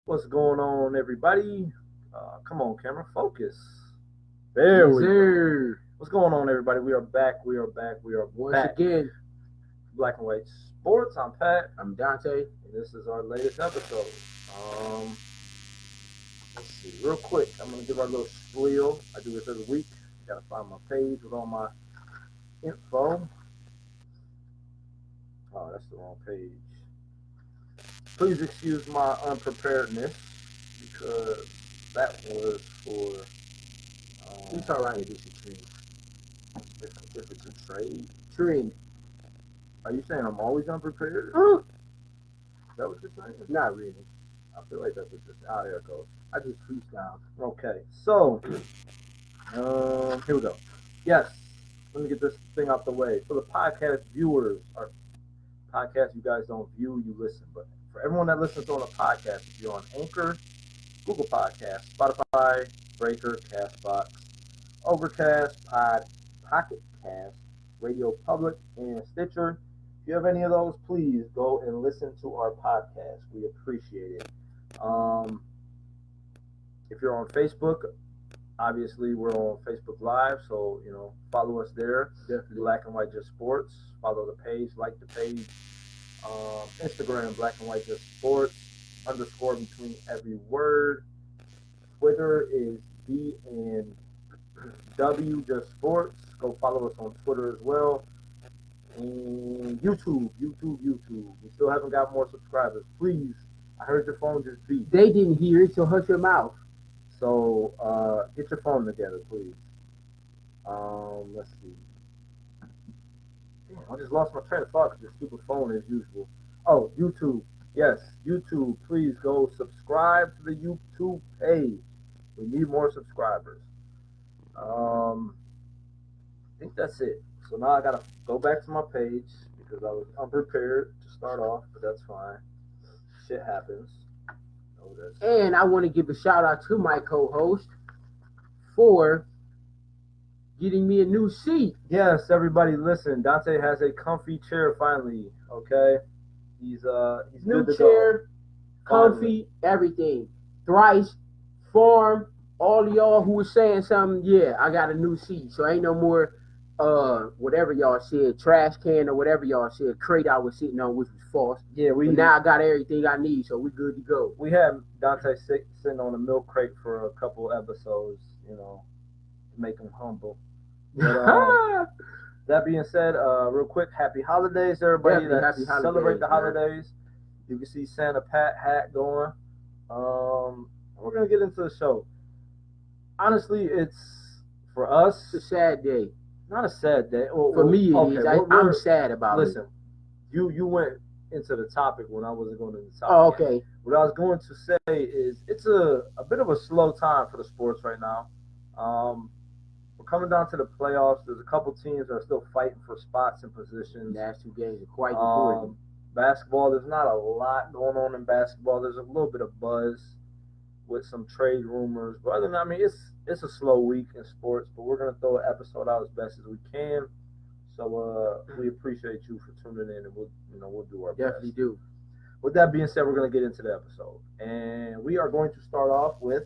What's going on, everybody? Come on, camera, focus. There Yes, we go. sir. What's going on, everybody? We are back. We are back. We are Once back. again, Black and White Sports. I'm Pat, I'm Dante. and this is our latest episode. Um, let's see, real quick. I'm gonna give our little spiel. I do this every week. Gotta find my page with all my info. Oh, that's the wrong page. Please excuse my unpreparedness because that was for. It's all right if it's a trend. If it's a trade, Trend. are you saying I'm always unprepared? Huh? Is that what you're saying? Not really. I feel like that's what you're saying. Ah, there it goes. I just freestyle. Okay, so here we go. Yes, let me get this thing out the way. For the podcast viewers, or podcast you guys don't view, you listen. But for everyone that listens on a podcast, if you're on Anchor, Google Podcast, Spotify, Breaker, Castbox, Overcast, Pocket Cast, Radio Public, and Stitcher. If you have any of those, please go and listen to our podcast. We appreciate it. If you're on Facebook, obviously we're on Facebook Live, so follow us there. Definitely. Black and White Just Sports. Follow the page, like the page. Instagram, Black and White Just Sports. _ between every word. Twitter is B and W Just Sports. Go follow us on Twitter as well. And YouTube. We still haven't got more subscribers. Please, I heard your phone just beep. They didn't hear it, so hush your mouth. So get your phone together, please. Let's see. Damn, I just lost my train of thought because this stupid phone as usual. Oh, YouTube. Yes, YouTube. Please go subscribe to the YouTube page. We need more subscribers. I think that's it. So now I gotta go back to my page because I was unprepared to start off, but that's fine. Shit happens. And I want to give a shout out to my co-host for getting me a new seat. Yes, everybody, listen. Dante has a comfy chair finally. Okay, he's New good to chair, go. comfy, everything. Thrice, farm, all of y'all who was saying something, yeah, I got a new seat. So ain't no more whatever y'all said, trash can or whatever y'all said, crate I was sitting on, which was false. Yeah, But now I got everything I need, so we good to go. We had Dante sitting on a milk crate for a couple episodes, to make him humble. But, that being said, real quick, happy holidays, everybody that celebrate the holidays. You can see Santa Pat hat going. We're gonna get into the show. Honestly, it's for us. It's a sad day. Not a sad day. For me, it is. I'm sad about it. Listen, you went into the topic when I wasn't going to the topic. Oh, okay. Yet. What I was going to say is it's a bit of a slow time for the sports right now. We're coming down to the playoffs. There's a couple teams that are still fighting for spots and positions. Last 2 games are quite important. Basketball, there's not a lot going on in basketball. There's a little bit of buzz with some trade rumors. But other than that, I mean, it's a slow week in sports, but we're gonna throw an episode out as best as we can. So we appreciate you for tuning in, and we'll do our best. Definitely do. With that being said, we're gonna get into the episode, and we are going to start off with.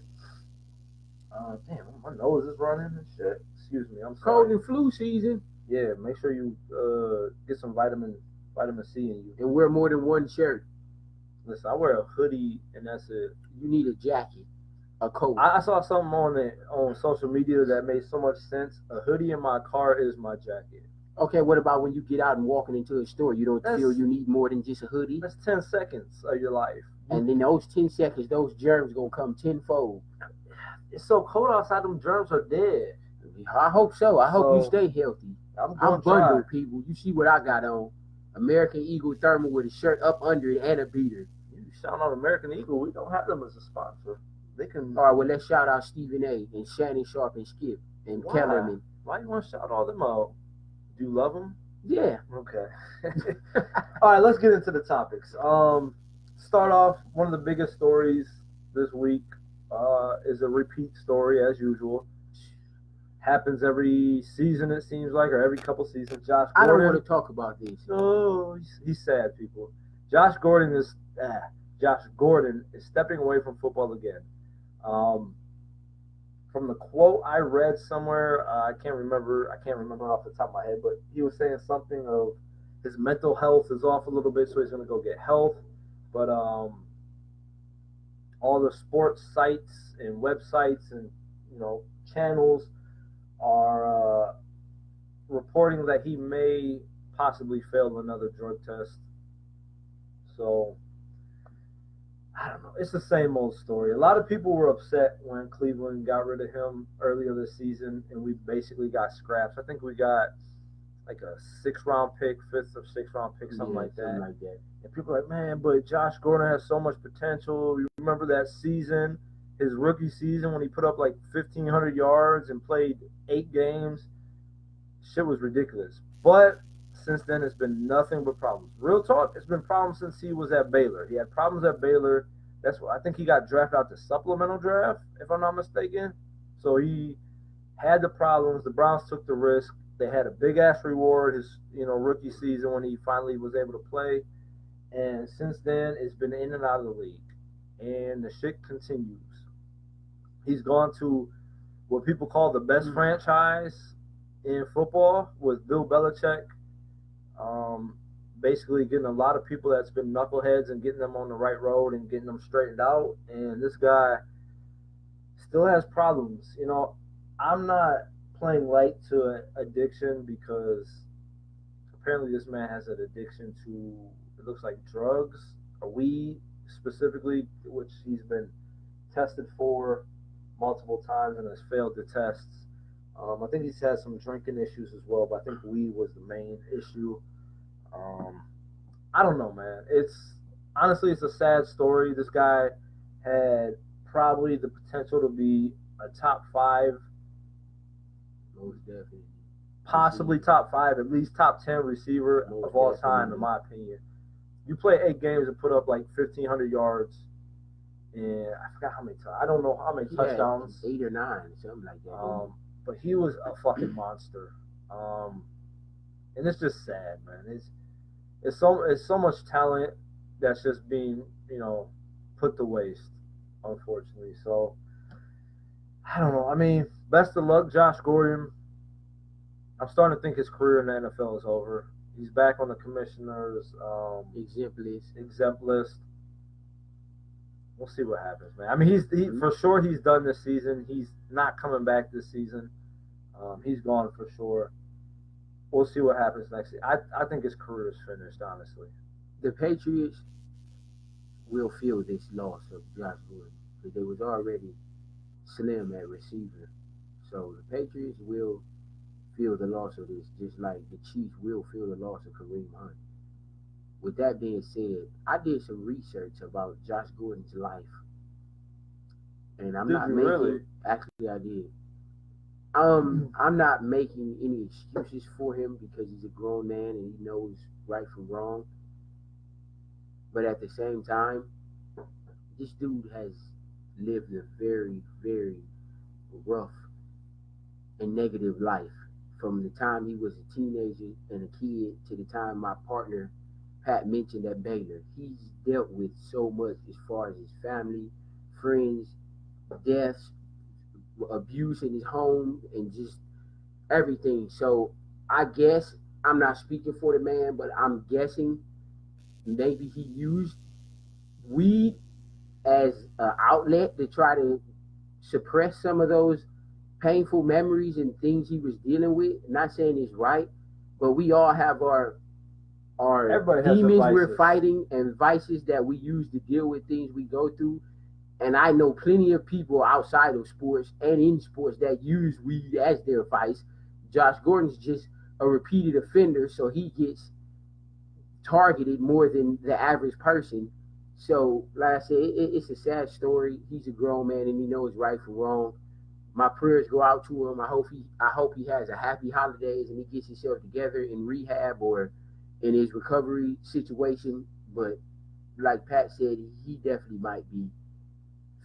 Damn, my nose is running and shit. Excuse me, I'm sorry. Cold and flu season. Yeah, make sure you get some vitamin C in you. And wear more than one shirt. Listen, I wear a hoodie, and that's it. You need a jacket, a coat. I saw something on social media that made so much sense. A hoodie in my car is my jacket. Okay, what about when you get out and walking into a store? You don't feel you need more than just a hoodie? That's 10 seconds of your life. And in those 10 seconds, those germs going to come tenfold. It's so cold outside, them germs are dead. I hope so. I hope you stay healthy. I'm bundled, people. You see what I got on. American Eagle thermal with a shirt up under it and a beater. You shout out American Eagle. We don't have them as a sponsor. They can. All right, well, let's shout out Stephen A. and Shannon Sharp and Skip and Kellerman. Why you want to shout all them out? Do you love them? Yeah. Okay. All right, let's get into the topics. Start off, one of the biggest stories this week is a repeat story as usual. Happens every season, it seems like, or every couple seasons. Josh Gordon. I don't want to talk about this. No, he's sad, people. Josh Gordon is Josh Gordon is stepping away from football again. Um, from the quote I read somewhere, I can't remember. I can't remember off the top of my head, but he was saying something of his mental health is off a little bit, so he's going to go get health. But all the sports sites and websites and channels are reporting that he may possibly fail another drug test. So I don't know. It's the same old story. A lot of people were upset when Cleveland got rid of him earlier this season, and we basically got scraps. I think we got like a 6th-round pick, 5th or 6th-round pick, something like that. And people are like, man, but Josh Gordon has so much potential. You remember that season, his rookie season, when he put up like 1,500 yards and played 8 games? Shit was ridiculous. But since then, it's been nothing but problems. Real talk, it's been problems since he was at Baylor. He had problems at Baylor. That's what I think he got drafted out the supplemental draft, if I'm not mistaken. So he had the problems. The Browns took the risk. They had a big ass reward his rookie season when he finally was able to play. And since then, it's been in and out of the league. And the shit continues. He's gone to what people call the best franchise in football with Bill Belichick. Basically getting a lot of people that's been knuckleheads and getting them on the right road and getting them straightened out. And this guy still has problems. I'm not playing light to addiction because apparently this man has an addiction to, it looks like drugs or weed specifically, which he's been tested for multiple times and has failed the tests. I think he's had some drinking issues as well, but I think weed was the main issue. I don't know, man. Honestly, it's a sad story. This guy had probably the potential to be a top 5, most definitely, possibly top 5, at least top 10 receiver of all time, in my opinion. You play 8 games and put up like 1,500 yards, and I forgot how many. I don't know how many touchdowns. 8 or 9, something like that. But he was a fucking monster. And it's just sad, man. It's so much talent that's just being, put to waste, unfortunately. So I don't know. I mean, best of luck, Josh Gordon. I'm starting to think his career in the NFL is over. He's back on the commissioner's exempt list. We'll see what happens, man. I mean, he for sure he's done this season. He's not coming back this season. He's gone for sure. We'll see what happens next year. I think his career is finished, honestly. The Patriots will feel this loss of Josh Gordon because they was already slim at receiver. So the Patriots will feel the loss of this, just like the Chiefs will feel the loss of Kareem Hunt. With that being said, I did some research about Josh Gordon's life. And I'm not making really? Actually I did. I'm not making any excuses for him because he's a grown man and he knows right from wrong. But at the same time, this dude has lived a very, very rough and negative life from the time he was a teenager and a kid to the time my partner Pat mentioned at Baylor. He's dealt with so much as far as his family, friends, deaths, abuse in his home, and just everything. So I guess, I'm not speaking for the man, but I'm guessing maybe he used weed as an outlet to try to suppress some of those painful memories and things he was dealing with. Not saying it's right, but we all have our demons we're fighting and vices that we use to deal with things we go through. And I know plenty of people outside of sports and in sports that use weed as their vice. Josh Gordon's just a repeated offender, so he gets targeted more than the average person. So, like I said, it's a sad story. He's a grown man and he knows right from wrong. My prayers go out to him. I hope he has a happy holidays and he gets himself together in rehab or in his recovery situation. But like Pat said, he definitely might be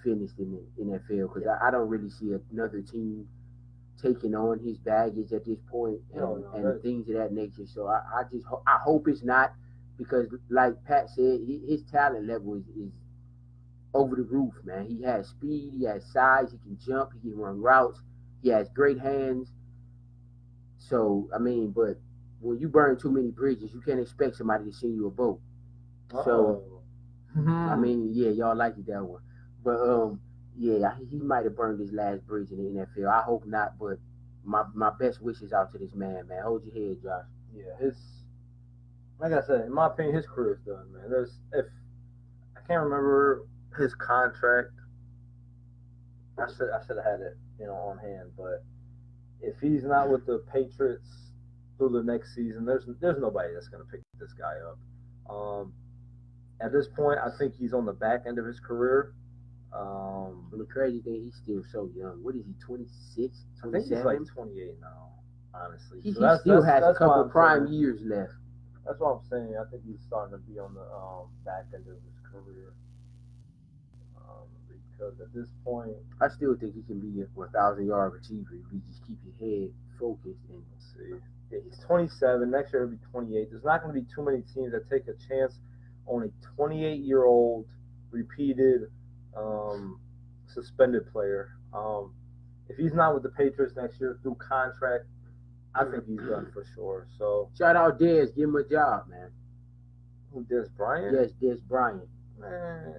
finished in the NFL because I don't really see another team taking on his baggage at this point and things of that nature. So I hope it's not, because like Pat said, his talent level is over the roof, man. He has speed, he has size, he can jump, he can run routes, he has great hands. So I mean, but when you burn too many bridges, you can't expect somebody to send you a boat. So I mean, yeah, y'all like it that one, but yeah, he might have burned his last bridge in the NFL. I hope not, but my best wishes out to this man. Hold your head, Josh. Yeah, like I said, in my opinion, his career is done, man. If I can't remember his contract, I should have had it, on hand. But if he's not with the Patriots through the next season, there's nobody that's gonna pick this guy up. At this point, I think he's on the back end of his career. The crazy thing, he's still so young. What is he, 26, 27? I think he's like 28 now, honestly. He still has a couple prime years left. That's what I'm saying. I think he's starting to be on the back end of his career. Because at this point, I still think he can be a 1,000-yard receiver if he just keep his head focused. And let's see. Yeah, he's 27. Next year he'll be 28. There's not going to be too many teams that take a chance on a 28-year-old repeated suspended player. If he's not with the Patriots next year through contract, I think he's done for sure. So shout out Dez, give him a job, man. Who, Dez Bryant? Yes, Dez Bryant. Man,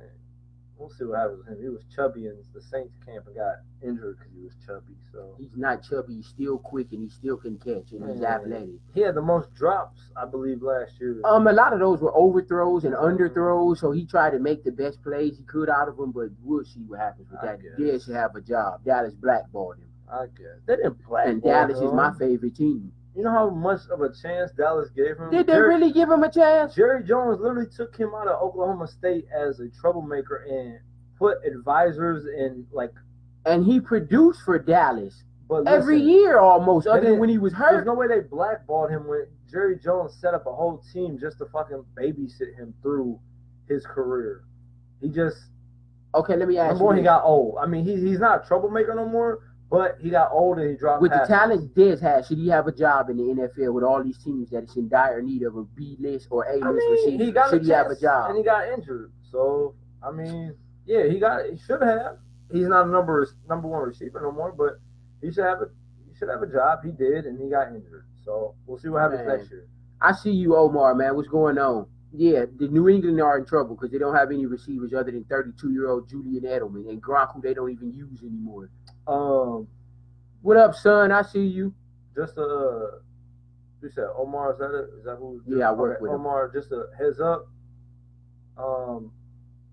we'll see what happens with him. He was chubby in the Saints camp and got injured because he was chubby. So he's not chubby. He's still quick and he still can catch and he's athletic. He had the most drops, I believe, last year. A lot of those were overthrows and underthrows, so he tried to make the best plays he could out of them. But we'll see what happens with that. Dez should have a job. Dallas blackballed him. I guess they didn't blackball him. And Dallas is my favorite team. You know how much of a chance Dallas gave him? Did they really give him a chance? Jerry Jones literally took him out of Oklahoma State as a troublemaker and put advisors in and he produced for Dallas every year almost, other than when he was hurt. There's no way they blackballed him when Jerry Jones set up a whole team just to fucking babysit him through his career. He just let me ask you. Number one, he got old. I mean, he's not a troublemaker no more, but he got old and he dropped. With the talent Dez has, should he have a job in the NFL with all these teams that is in dire need of a B-list or A-list receiver? Should he have a job? And he got injured. So I mean, yeah, he should have. He's not a number one receiver no more, but he should have a job. He did, and he got injured. So we'll see what happens next year. I see you, Omar, man. What's going on? Yeah, the New England are in trouble because they don't have any receivers other than 32-year-old Julian Edelman and Gronk, who they don't even use anymore. What up, son? I see you. Just you said Omar, is that who? Yeah, I work with Omar. Just a heads up.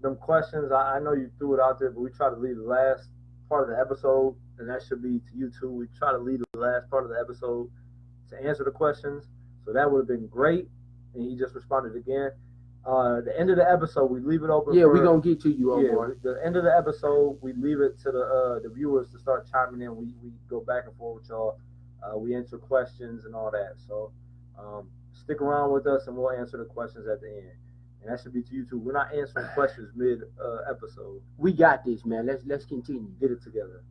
Them questions, I know you threw it out there, but we try to leave the last part of the episode, and that should be to you too. We try to leave the last part of the episode to answer the questions, so that would have been great. And he just responded again. The end of the episode, we leave it open. Yeah, we're gonna get to you, Omar. The end of the episode, we leave it to the viewers to start chiming in. We go back and forth with y'all. We answer questions and all that. So stick around with us, and we'll answer the questions at the end. And that should be to you too. We're not answering questions mid episode. We got this, man. Let's continue. Get it together.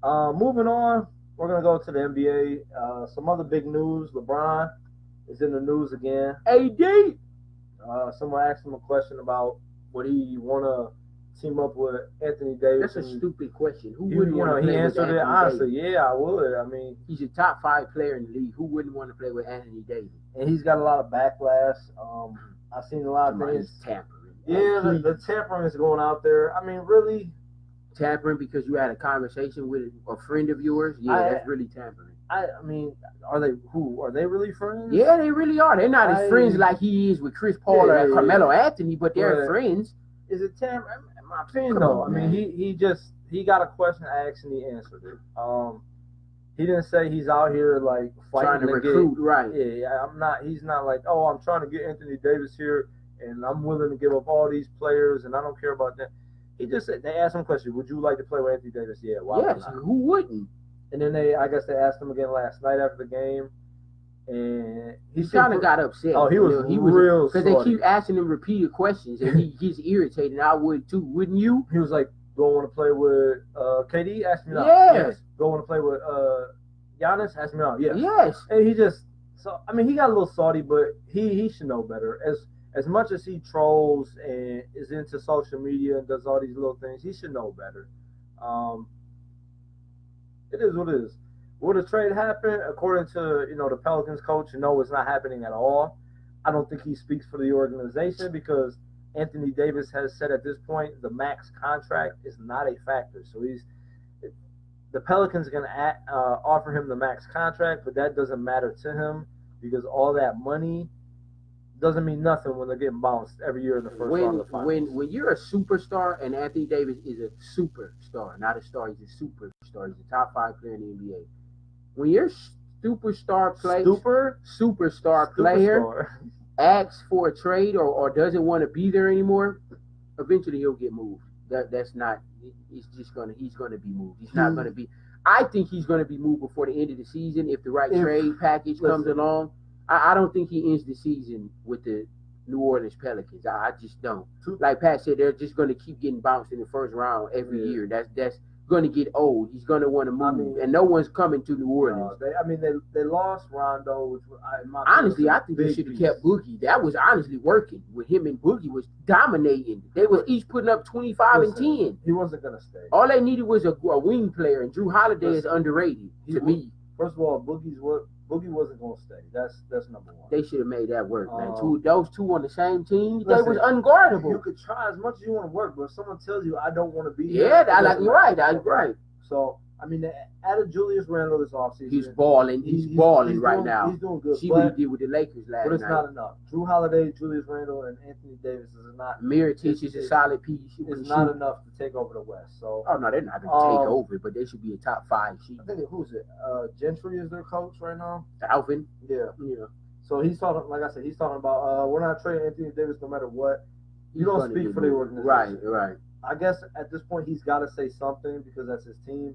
Moving on, we're gonna go to the NBA. Some other big news. LeBron is in the news again. AD. Someone asked him a question about would he want to team up with Anthony Davis. That's a stupid question. Who wouldn't want to play he answered with it Anthony honestly. Davis? Yeah, I would. I mean, he's a top 5 player in the league. Who wouldn't want to play with Anthony Davis? And he's got a lot of backlash. I've seen a lot of things. Tampering. Yeah, the tampering is going out there. I mean, really. Tampering because you had a conversation with a friend of yours? Yeah, that's really tampering. I mean, are they really friends? Yeah, they really are. They're not as friends like he is with Chris Paul or Carmelo Anthony, but they're friends. Is it tampering? In my opinion, though. I mean, he got a question asked and he answered it. He didn't say he's out here like fighting trying to recruit, right? Yeah, he's not like, oh, I'm trying to get Anthony Davis here, and I'm willing to give up all these players, and I don't care about that. He just said they asked him a question: would you like to play with Anthony Davis? Yeah, why not? Who wouldn't? And then I guess they asked him again last night after the game, and he kind of got upset. Oh, he was real because they keep asking him repeated questions, and he gets irritated. And I would too, wouldn't you? He was like, "Go want to play with KD?" Asked me out. Yes. Go want to play with Giannis? Asked me out. Yes. Yes. And he just he got a little salty, but he should know better. as much as he trolls and is into social media and does all these little things, he should know better. It is what it is. Will the trade happen? According to the Pelicans coach, no, it's not happening at all. I don't think he speaks for the organization because Anthony Davis has said at this point the max contract is not a factor. So the Pelicans are going to offer him the max contract, but that doesn't matter to him because all that money doesn't mean nothing when they're getting bounced every year in the first round of the finals. When you're a superstar, and Anthony Davis is a superstar, not a star, he's a superstar. He's a top 5 player in the NBA. When you're superstar player asks for a trade or doesn't want to be there anymore, eventually he'll get moved. That's not. He's gonna be moved. He's not gonna be. I think he's gonna be moved before the end of the season if the right trade package comes along. I don't think he ends the season with the New Orleans Pelicans. I just don't. Like Pat said, they're just gonna keep getting bounced in the first round every year. That's going to get old. He's going to want to move, and no one's coming to New Orleans. They lost Rondo, which honestly, I think they should have kept Boogie. That was honestly working with him, and Boogie was dominating. They were each putting up 25 and 10. He wasn't going to stay. All they needed was a wing player, and Drew Holiday is underrated to me. First of all, Boogie wasn't going to stay. That's number one. They should have made that work, man. Those two on the same team, they was unguardable. You could try as much as you want to work, but if someone tells you, I don't want to be here. Yeah, you're right. So, they added Julius Randle this offseason. He's balling. He's balling right now. He's doing good. See what he did with the Lakers last night. But it's not enough. Drew Holiday, Julius Randle, and Anthony Davis is not. Mirotic is a solid piece. It's not enough to take over the West. So. Oh, no, they're not going to take over it, but they should be a top 5 seed. I think, who's it? Gentry is their coach right now? Alvin. Yeah. So he's talking, like I said, about we're not trading Anthony Davis no matter what. You don't speak for the organization. Right. I guess at this point he's got to say something because that's his team.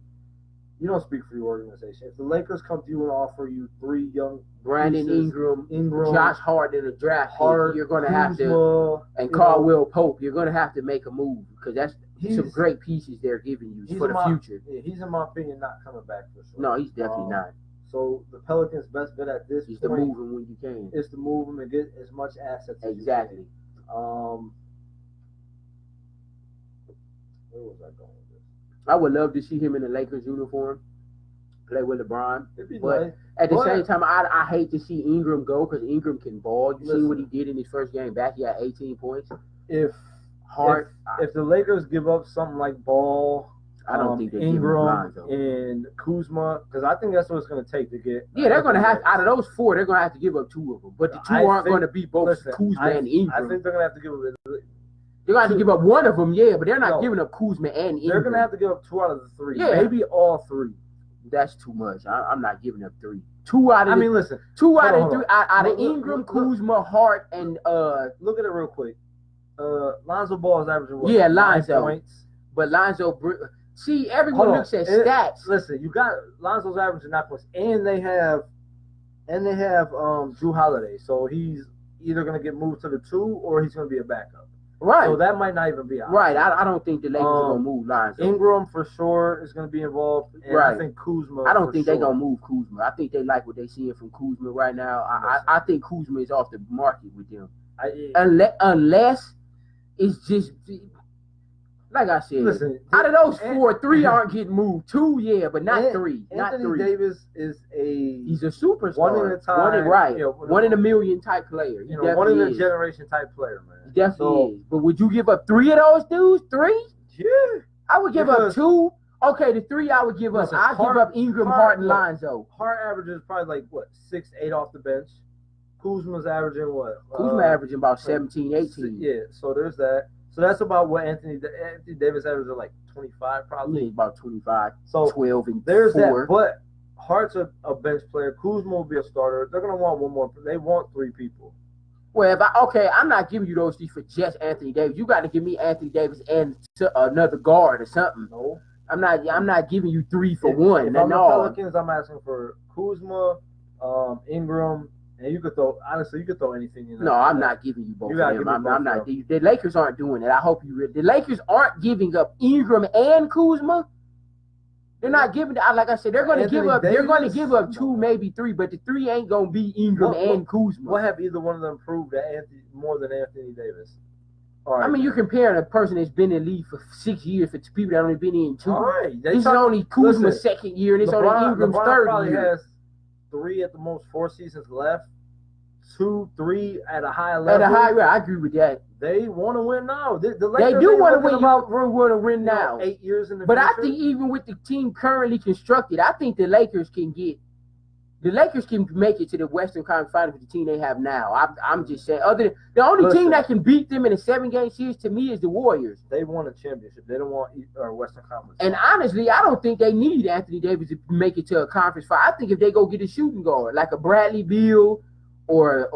You don't speak for your organization. If the Lakers come to you and offer you 3 young Brandon pieces, Ingram, Josh Hart in a draft pick, you're going to have to, and Caldwell Pope, you're going to have to make a move because that's some great pieces they're giving you for the future. Yeah, he's in my opinion not coming back for sure. No, he's definitely not. So the Pelicans' best bet at this point to move him when you can. Is to move him and get as much assets as exactly. you can. Where was I going with this? I would love to see him in the Lakers uniform, play with LeBron. But nice. At the same time, I hate to see Ingram go because Ingram can ball. You see what he did in his first game back? He had 18 points. If the Lakers give up something like Ball, I don't think they Ingram and Kuzma, because I think that's what it's going to take to get. Yeah, they're going to have out of those 4, they're going to have to give up 2 of them. But the 2 aren't going to be both Kuzma and Ingram. I think they're going to have to give up. They're going to have to give up one of them, yeah, but they're not giving up Kuzma and Ingram. They're going to have to give up 2 out of the 3. Yeah, maybe all 3. That's too much. I'm not giving up 3. 2 out of. Listen. 2 out of 3 out of Ingram, Kuzma, Hart, and Look at it real quick. Lonzo Ball is averaging what? Yeah, Lonzo. 9 points. But Lonzo, see, everyone looks at stats. Listen, you got Lonzo's averaging 9 points, and they have Drew Holiday, so he's either going to get moved to the 2 or he's going to be a backup. Right. So that might not even be out. Right. I don't think the Lakers are going to move Lonzo. Ingram for sure is going to be involved. And I think Kuzma. I don't think they're going to move Kuzma. I think they like what they're seeing from Kuzma right now. I think Kuzma is off the market with them. Unless it's just like I said. Listen, out of those 4, 3 aren't getting moved. 2, yeah, but not 3. Anthony Davis is he's a superstar. One in a time. One in a million type player. One in a generation type player, man. He definitely is. But would you give up 3 of those dudes? 3? Yeah. I would give up 2. Okay, the 3 I would give up. I'd give up Ingram, Hart, and Lonzo. Hart averages probably 6, 8 off the bench. Kuzma's averaging what? Kuzma averaging about 17, 18. Yeah, so there's that. So that's about what Anthony Davis averages 25 probably. Yeah, about 25. So 12 and there's 4. That. But Hart's a bench player. Kuzma will be a starter. They're gonna want one more. They want 3 people. Well, I'm not giving you those 3 for just Anthony Davis. You got to give me Anthony Davis and another guard or something. No, I'm not giving you 3 for 1. If I'm the Pelicans, I'm asking for Kuzma, Ingram. And you could throw anything in there. No, I'm not giving you both of them. I'm not. The Lakers aren't doing it. I hope you read. The Lakers aren't giving up Ingram and Kuzma. They're not giving. Like I said, they're going to give up. They're going to Davis? give up 2, maybe 3, but the 3 ain't going to be Ingram and Kuzma. What have either one of them proved that more than Anthony Davis? All right, I mean, you're comparing a person that's been in the league for 6 years for people that only been in 2. All right, this is only Kuzma's second year, and it's only Ingram's third probably year. Has 3 at the most 4 seasons left. 2, 3 at a high level. At a high level, I agree with that. They want to win now. The Lakers they do want to win. You want to win now. 8 years in the But future. I think even with the team currently constructed, I think the Lakers can make it to the Western Conference Finals with the team they have now. I'm just saying. The only team that can beat them in a 7-game series to me is the Warriors. They won a championship. They don't want Western Conference. And honestly, I don't think they need Anthony Davis to make it to a conference final. I think if they go get a shooting guard like a Bradley Beal or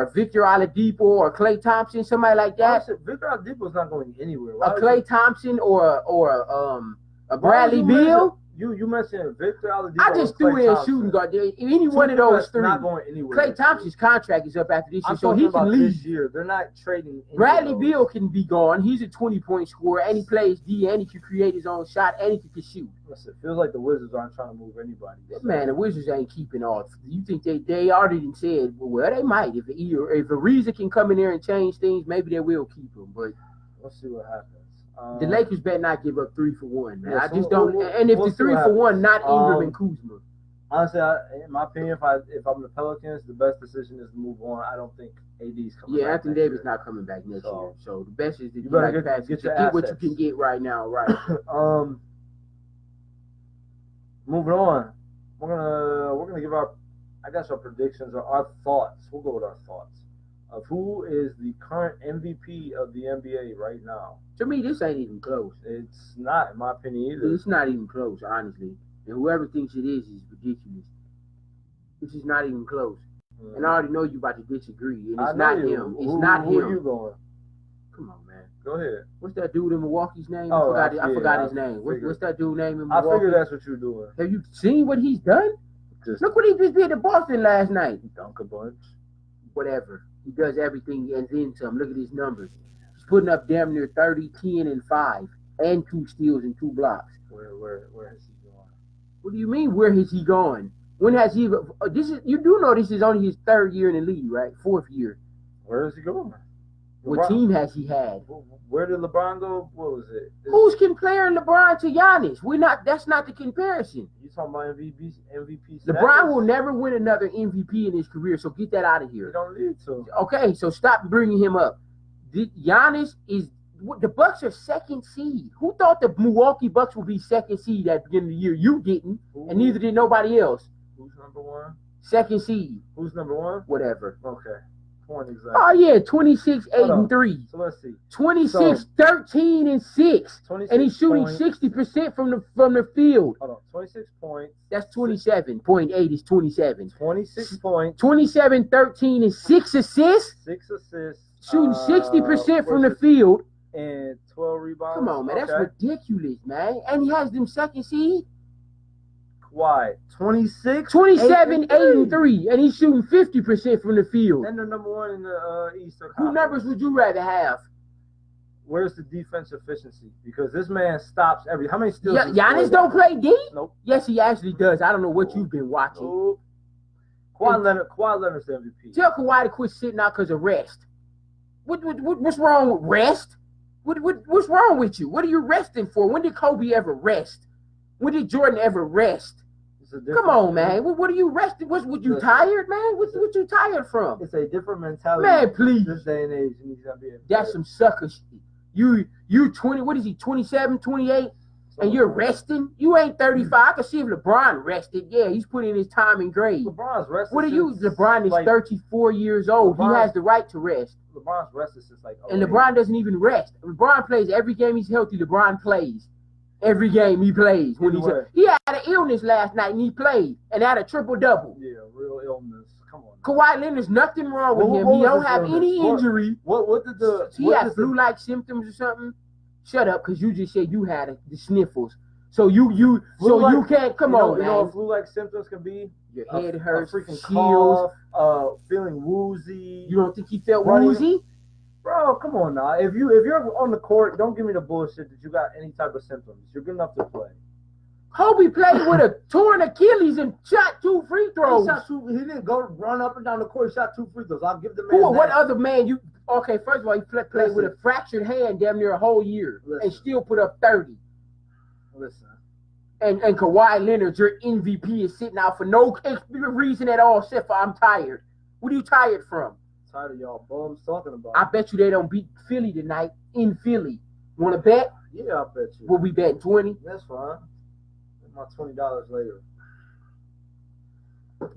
a Victor Oladipo or Klay Thompson, somebody like that. Victor Oladipo's not going anywhere. A Klay Thompson or a Bradley Beal. You mentioned Victor Oladipo. I just threw in shooting guard. Any one of those 3. Not going anywhere. Klay Thompson's contract is up after this year, so he can leave. This year. They're not trading. Bradley Beal can be gone. He's a 20-point scorer, and he plays D, and he can create his own shot, and he can shoot. Listen, it feels like the Wizards aren't trying to move anybody. Man, the Wizards ain't keeping off. You think they already said, well, they might. If Ariza can come in there and change things, maybe they will keep him. But let's see what happens. The Lakers better not give up 3 for 1, man. I just don't. And if the 3 for 1, not Ingram and Kuzma. Honestly, in my opinion, if I'm the Pelicans, the best decision is to move on. I don't think AD's coming back. Yeah, Anthony Davis not coming back next year. So the best is that you better get what you can get right now, right? Moving on, we're gonna give our predictions or our thoughts. We'll go with our thoughts of who is the current MVP of the NBA right now. To me, this ain't even close. It's not, in my opinion, either. It's not even close, honestly. And whoever thinks it is ridiculous. This is not even close. And I already know you about to disagree. And it's not him. It's not him. Who are you going? Come on, man. Go ahead. What's that dude in Milwaukee's name? Oh, I forgot his name. What's that dude name in Milwaukee? I figured that's what you're doing. Have you seen what he's done? Look what he just did to Boston last night. Dunk a bunch. Whatever. He does everything and then some. Look at his numbers. He's putting up damn near 30, 10, and 5, and 2 steals and 2 blocks. Where has he gone? What do you mean? Where has he gone? When has he? You do know this is only his 3rd year in the league, right? 4th year. Where is he going? What team has he had? Where did LeBron go? What was it? Who's comparing LeBron to Giannis? That's not the comparison. You talking about MVP? LeBron will never win another MVP in his career, so get that out of here. You don't need to. Okay, so stop bringing him up. Giannis is the Bucks are 2nd seed. Who thought the Milwaukee Bucks would be 2nd seed at the beginning of the year? You didn't, and neither did nobody else. Who's number 1? 2nd seed. Who's number 1? Whatever. Okay. Exactly. Oh yeah, 26, 8, and 3. So let's see. 26, 13, and 6. And he's shooting 60% from the field. Hold on. 26 points. That's 27.8 is 27. 26 points. 27, 13, and 6 assists. 6 assists. Shooting 60% from the field. And 12 rebounds. Come on, man. That's ridiculous, man. And he has them 2nd seed. Why? 26? 27, 8, and 3. And he's shooting 50% from the field. And they're number 1 in the Eastern Conference. Who numbers would you rather have? Where's the defense efficiency? Because this man stops how many steals? Giannis don't play D? Nope. Yes, he actually does. I don't know what you've been watching. Nope. Kawhi Leonard's the MVP. Tell Kawhi to quit sitting out because of rest. What's wrong with rest? What's wrong with you? What are you resting for? When did Kobe ever rest? When did Jordan ever rest? Come on, man. What are you resting? Was you tired, man? What you tired from? It's a different mentality. Man, please. This day and age. That's some sucker shit. You 20, what is he, 27, 28? And you're resting? You ain't 35. I can see if LeBron rested. Yeah, he's putting his time in grade. LeBron's rested. What are you? LeBron is 34 years old. He has the right to rest. LeBron's rested since and LeBron doesn't even rest. LeBron plays every game he's healthy. LeBron plays. Every game he plays. He had an illness last night and he played and had a triple-double. Yeah, real illness. Come on. Kawhi Leonard's nothing wrong with him. He don't have any injury. What did he had flu-like symptoms or something? Shut up, because you just said you had the sniffles. So you can't come on, man. You know what flu-like symptoms can be? Your head hurts, a freaking chills, cough, feeling woozy. You don't think he felt woozy? Bro, come on now. If you're on the court, don't give me the bullshit that you got any type of symptoms. You're good enough to play. Kobe played with a torn Achilles and shot 2 free throws. He didn't go run up and down the court. He shot 2 free throws. I'll give the man What that. other man you? Okay, first of all, he played with a fractured hand damn near a whole year and still put up 30. Listen. And Kawhi Leonard, your MVP, is sitting out for no reason at all except for I'm tired. What are you tired from? Tired of y'all bums talking about. I bet you they don't beat Philly tonight in Philly. Want to bet? Yeah, I bet you. Will we bet 20? That's fine. My $20 later.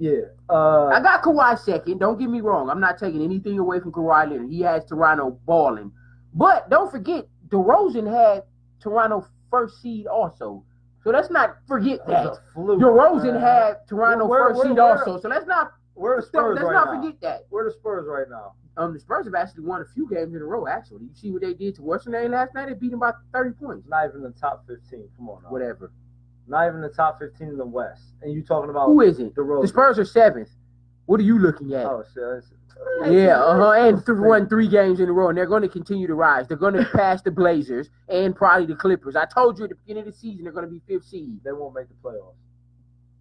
Yeah. I got Kawhi second. Don't get me wrong. I'm not taking anything away from Kawhi Leonard. He has Toronto balling. But don't forget, DeRozan had Toronto first seed also. So let's not forget that. DeRozan had Toronto first seed also. So let's not forget that. Where are the Spurs right now? The Spurs have actually won a few games in a row, actually. You see what they did to Washington last night? They beat them by 30 points. Not even the top 15. Come on now. Whatever. Not even the top 15 in the West. And you talking about who is it? DeRozan. The Spurs are 7th. What are you looking at? Oh, shit. And won 3 games in a row, and they're going to continue to rise. They're going to pass the Blazers and probably the Clippers. I told you at the beginning of the season they're going to be 5th seed. They won't make the playoffs.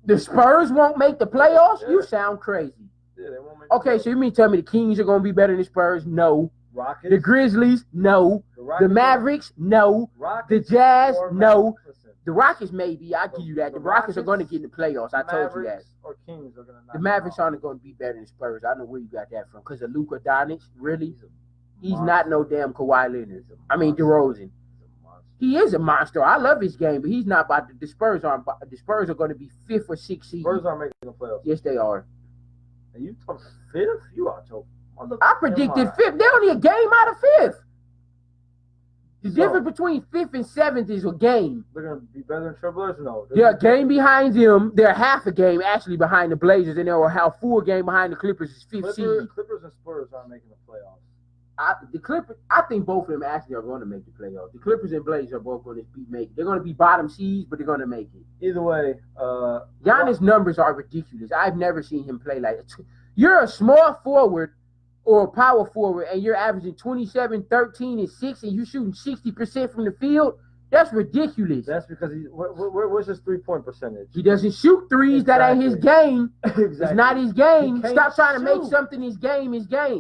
The Spurs won't make the playoffs? Yeah. You sound crazy. Yeah, they won't make the playoffs. So you mean tell me the Kings are going to be better than the Spurs? No. Rockets? The Grizzlies? No. The Mavericks? No. The Jazz? No. The Rockets, maybe. I'll give you that. The Rockets are going to get in the playoffs. I told you that. Or Kings are going to the Mavericks aren't going to be better than Spurs. I know where you got that from. Because of Luka Doncic, really? He's not no damn Kawhi Leonard. I mean, DeRozan. He is a monster. I love his game, but he's not about the Spurs aren't. The Spurs are going to be 5th or 6th seed. Spurs aren't making the playoffs. Yes, they are. And you talking 5th? You are joking. I predicted 5th. They're only a game out of 5th. The difference between 5th and 7th is a game. They're going to be better than Trailblazers? No. They're a game behind them. They're half a game actually behind the Blazers, and they're a full game behind the Clippers is 5th seed. Clippers and Spurs aren't making the playoffs. I think both of them actually are going to make the playoffs. The Clippers and Blazers are both going to make it. They're going to be bottom seeds, but they're going to make it. Either way, Giannis' numbers are ridiculous. I've never seen him play like it. You're a small forward or a power forward, and you're averaging 27, 13, and 6, and you're shooting 60% from the field. That's ridiculous. That's because where's his 3-point percentage? He doesn't shoot threes. Exactly. That ain't his game. Exactly. It's not his game. Stop trying to make something his game.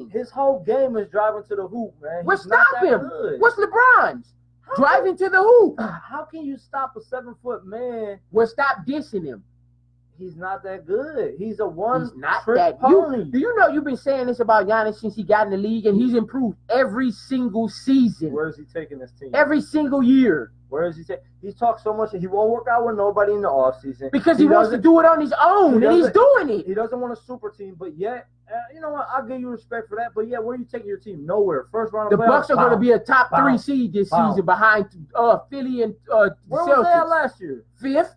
His whole game is driving to the hoop, man. What stop him? Good. What's LeBron's? Driving to the hoop. How can you stop a 7-foot man? Well, stop dissing him. He's not that good. He's a one. He's not that pony. Do you know you've been saying this about Giannis since he got in the league, and he's improved every single season. Where is he taking this team? Every single year. Where is he taking? He's talked so much that he won't work out with nobody in the offseason. Because he wants to do it on his own, and he's doing it. He doesn't want a super team, but yet, you know what? I'll give you respect for that. But yeah, where are you taking your team? Nowhere. First round of the Bucks are going to be a top 3 seed this season behind Philly and the Where Celtics. Was they at last year? 5th.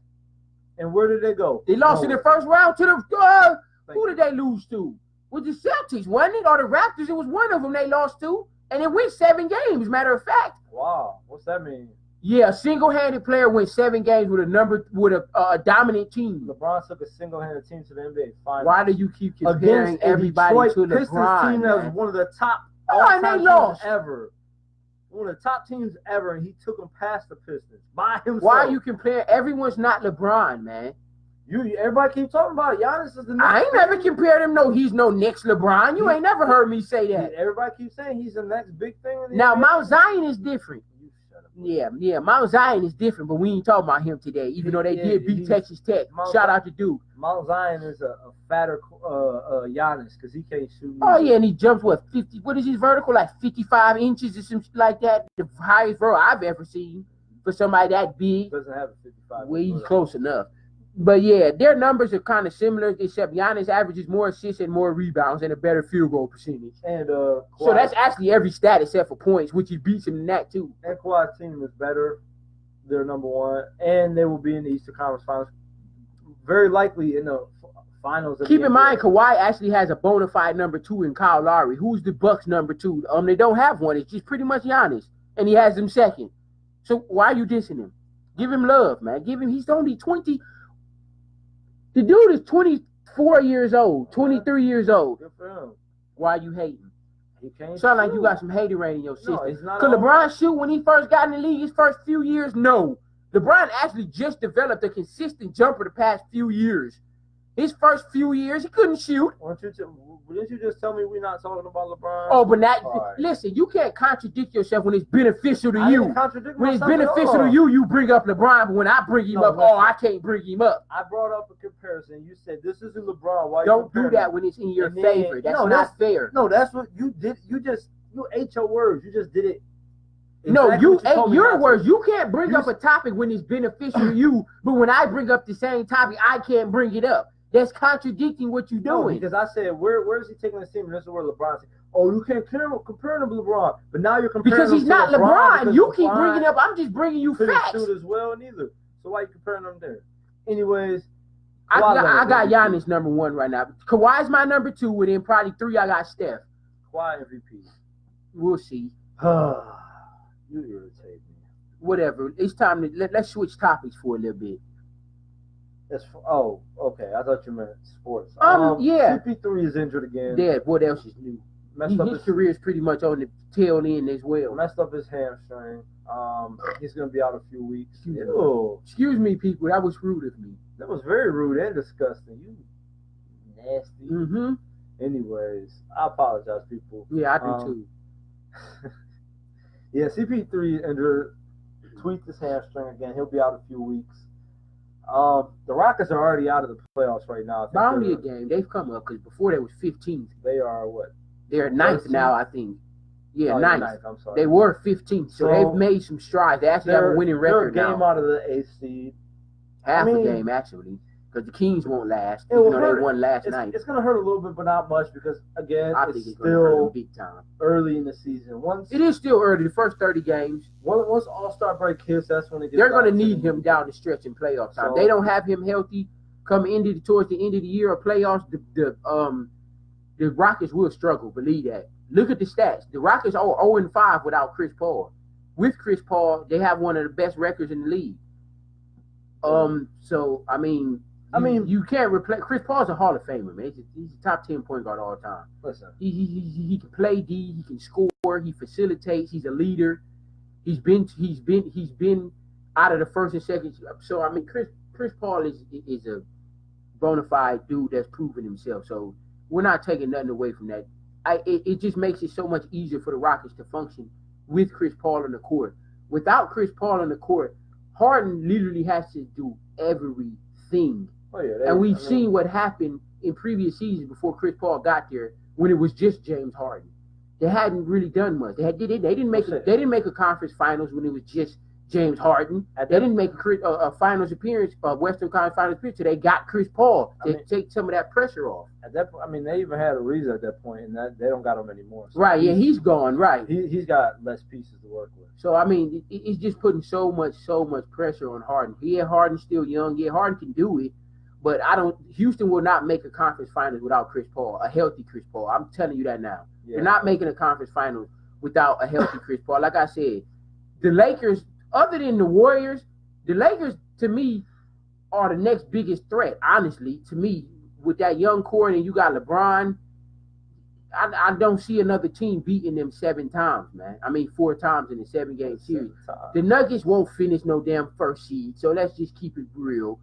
And where did they go? They lost in the first round to the who did they lose to? With the Celtics, wasn't it? Or the Raptors? It was one of them they lost to, and it went 7 games. Matter of fact. Wow, what's that mean? Yeah, a single-handed player went 7 games with a dominant team. LeBron took a single-handed team to the NBA Finals. Why do you keep comparing everybody to LeBron? Pistons team that was one of the top and they lost ever. One of the top teams ever, and he took them past the Pistons by himself. Why are you comparing? Everyone's not LeBron, man. Everybody keep talking about it. Giannis is the next. I ain't never compared him. No, he's no next LeBron. You ain't never heard me say that. Everybody keeps saying he's the next big thing. In the now, NBA. Mount Zion is different. Yeah, Mount Zion is different, but we ain't talking about him today, even though they did beat Texas Tech. Shout out to Duke. Mount Zion is a fatter Giannis because he can't shoot. Oh, yeah, and he jumps, 50, what is his vertical, like 55 inches or something like that? The highest vertical I've ever seen for somebody that big. Doesn't have a 55. Well, he's close enough. But, yeah, their numbers are kind of similar, except Giannis averages more assists and more rebounds and a better field goal percentage. And so that's actually every stat except for points, which he beats him in that, too. And Kawhi's team is better. They're number 1. And they will be in the Eastern Conference Finals. Very likely in the finals. Keep in mind, Kawhi actually has a bona fide number 2 in Kyle Lowry. Who's the Bucks number 2? They don't have one. It's just pretty much Giannis. And he has them second. So why are you dissing him? Give him love, man. He's only 20. The dude is 24 years old, 23 years old. Good for him. Why are you hating? He can't sound like you got some hating rain in your system. No, it's not. Could LeBron shoot when he first got in the league his first few years? No. LeBron actually just developed a consistent jumper the past few years. His first few years, he couldn't shoot. Didn't you just tell me we're not talking about LeBron? Oh, but not right. Listen. You can't contradict yourself when it's beneficial to I you. didn't contradict When it's myself at beneficial all. to you, you bring up LeBron. But when I bring him up, listen. I can't bring him up. I brought up a comparison. You said this is LeBron. Why Don't do you that when it's in your And then- favor. That's no, not fair. No, that's what you did. You ate your words. You just did it. No, exactly you what told ate me your not to. words. You can't bring You up a topic when it's beneficial to you, but when I bring up the same topic, I can't bring it up. That's contradicting what you're No, doing. because I said, where is he taking this team? And this is where LeBron said, oh, you can't compare him to LeBron. But now you're comparing Because him he's to not LeBron. LeBron. You keep bringing up. I'm just bringing you couldn't facts. shoot as well neither. So why are you comparing them there? Anyways, I got MVP. Giannis number 1 right now. Kawhi's my number 2, and then probably 3 I got Steph. Kawhi MVP. We'll see. You irritate me. Whatever. It's time to let's switch topics for a little bit. Okay. I thought you meant sports. Yeah. CP3 is injured again. Dad, what else is new? His career is pretty much on the tail end as well. Messed up his hamstring. He's gonna be out a few weeks. Excuse me, people. That was rude of me. That was very rude and disgusting. You nasty. Mm-hmm. Anyways, I apologize, people. Yeah, I do too. Yeah, CP3 injured. Tweaked his hamstring again. He'll be out a few weeks. The Rockets are already out of the playoffs right now. By only a game. They've come up because before they was 15th. They are what? They're 9th now, I think. Yeah, 9th. I'm sorry. They were 15th, so they've made some strides. They actually have a winning record they're a game now. out of the 8th seed. Half a game, actually, because the Kings won't last. It will Even though hurt. they won last night. It's going to hurt a little bit, but not much because, again, I it's think it's going to hurt still them big time. early in the season. It is still early, the first 30 games. Once All-Star break hits, that's when it gets They're going to down need him down the stretch in playoff time. So- They don't have him healthy towards the end of the year or playoffs. The Rockets will struggle, believe that. Look at the stats. The Rockets are 0-5 without Chris Paul. With Chris Paul, they have one of the best records in the league. So I mean, you can't replace Chris Paul's a Hall of Famer, man. He's a top 10 point guard all the time. Listen, he can play D, he can score, he facilitates, he's a leader. He's been out of the first and second. So I mean, Chris Paul is a bona fide dude that's proven himself. So we're not taking nothing away from that. It just makes it so much easier for the Rockets to function with Chris Paul on the court. Without Chris Paul on the court, Harden literally has to do everything. And we've seen what happened in previous seasons before Chris Paul got there when it was just James Harden. They hadn't really done much. They didn't make a conference finals when it was just James Harden. They didn't make a finals appearance, Western Conference Finals appearance, until they got Chris Paul to take some of that pressure off. At that point, I mean, they even had Ariza at that point, and that they don't got him anymore. So right? Yeah, he's gone. Right. He's got less pieces to work with. So I mean, it's just putting so much pressure on Harden. Yeah, Harden's still young. Yeah, Harden can do it, but Houston will not make a conference finals without Chris Paul, a healthy Chris Paul. I'm telling you that now. Yeah. They're not making a conference finals without a healthy Chris Paul. Like I said, the Lakers, other than the Warriors, the Lakers to me are the next biggest threat. Honestly, to me, with that young core and you got LeBron, I don't see another team beating them 7 times, man. I mean, 4 times in a 7-game series. The Nuggets won't finish no damn first seed, so let's just keep it real.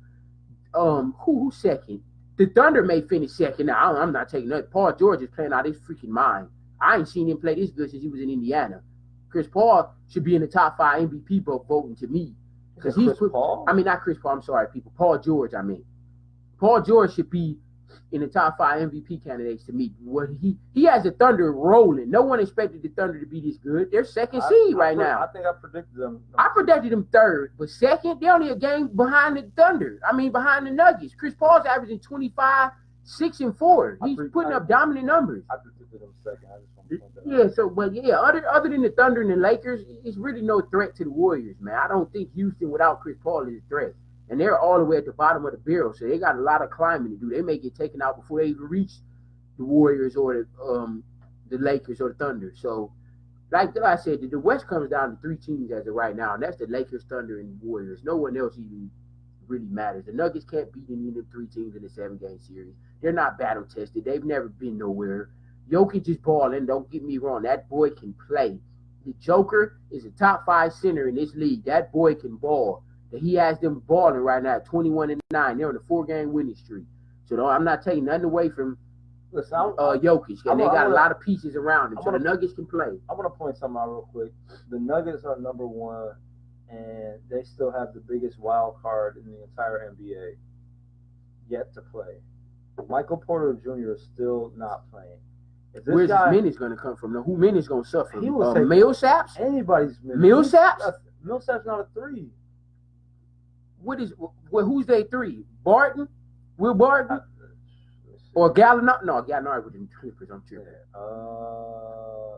Who's second? The Thunder may finish second. Now, I'm not taking that. Paul George is playing out his freaking mind. I ain't seen him play this good since he was in Indiana. Chris Paul should be in the top 5 MVP voting to me. Because he's Paul? I mean, not Chris Paul. I'm sorry, people. Paul George, I mean. Paul George should be in the top 5 MVP candidates to me. What he has the Thunder rolling. No one expected the Thunder to be this good. They're second seed right now. I think I predicted them. I predicted them third, but second, they're only a game behind the Thunder. I mean, behind the Nuggets. Chris Paul's averaging 25, 6 and 4. He's putting up dominant numbers. I predicted them second. I just want to point that out. Yeah. So, but yeah, other than the Thunder and the Lakers, it's really no threat to the Warriors, man. I don't think Houston without Chris Paul is a threat. And they're all the way at the bottom of the barrel, so they got a lot of climbing to do. They may get taken out before they even reach the Warriors or the Lakers or the Thunder. So, like I said, the West comes down to 3 teams as of right now, and that's the Lakers, Thunder, and Warriors. No one else even really matters. The Nuggets can't beat any of the 3 teams in the 7-game series. They're not battle tested. They've never been nowhere. Jokic is balling. Don't get me wrong. That boy can play. The Joker is a top 5 center in this league. That boy can ball. He has them balling right now, 21-9. They're on a 4-game winning streak. So I'm not taking nothing away from Jokic, and they got a lot of pieces around him, so the Nuggets can play. I want to point something out real quick. The Nuggets are number 1, and they still have the biggest wild card in the entire NBA yet to play. Michael Porter Jr. is still not playing. Where's his minutes going to come from? Now, who minutes going to suffer? He will Millsaps? Anybody's minutes. Millsaps? Millsaps not a 3. Who's they 3? Barton? Will Barton? Or Gallinari? No, Gallinari with them Clippers, I'm sure.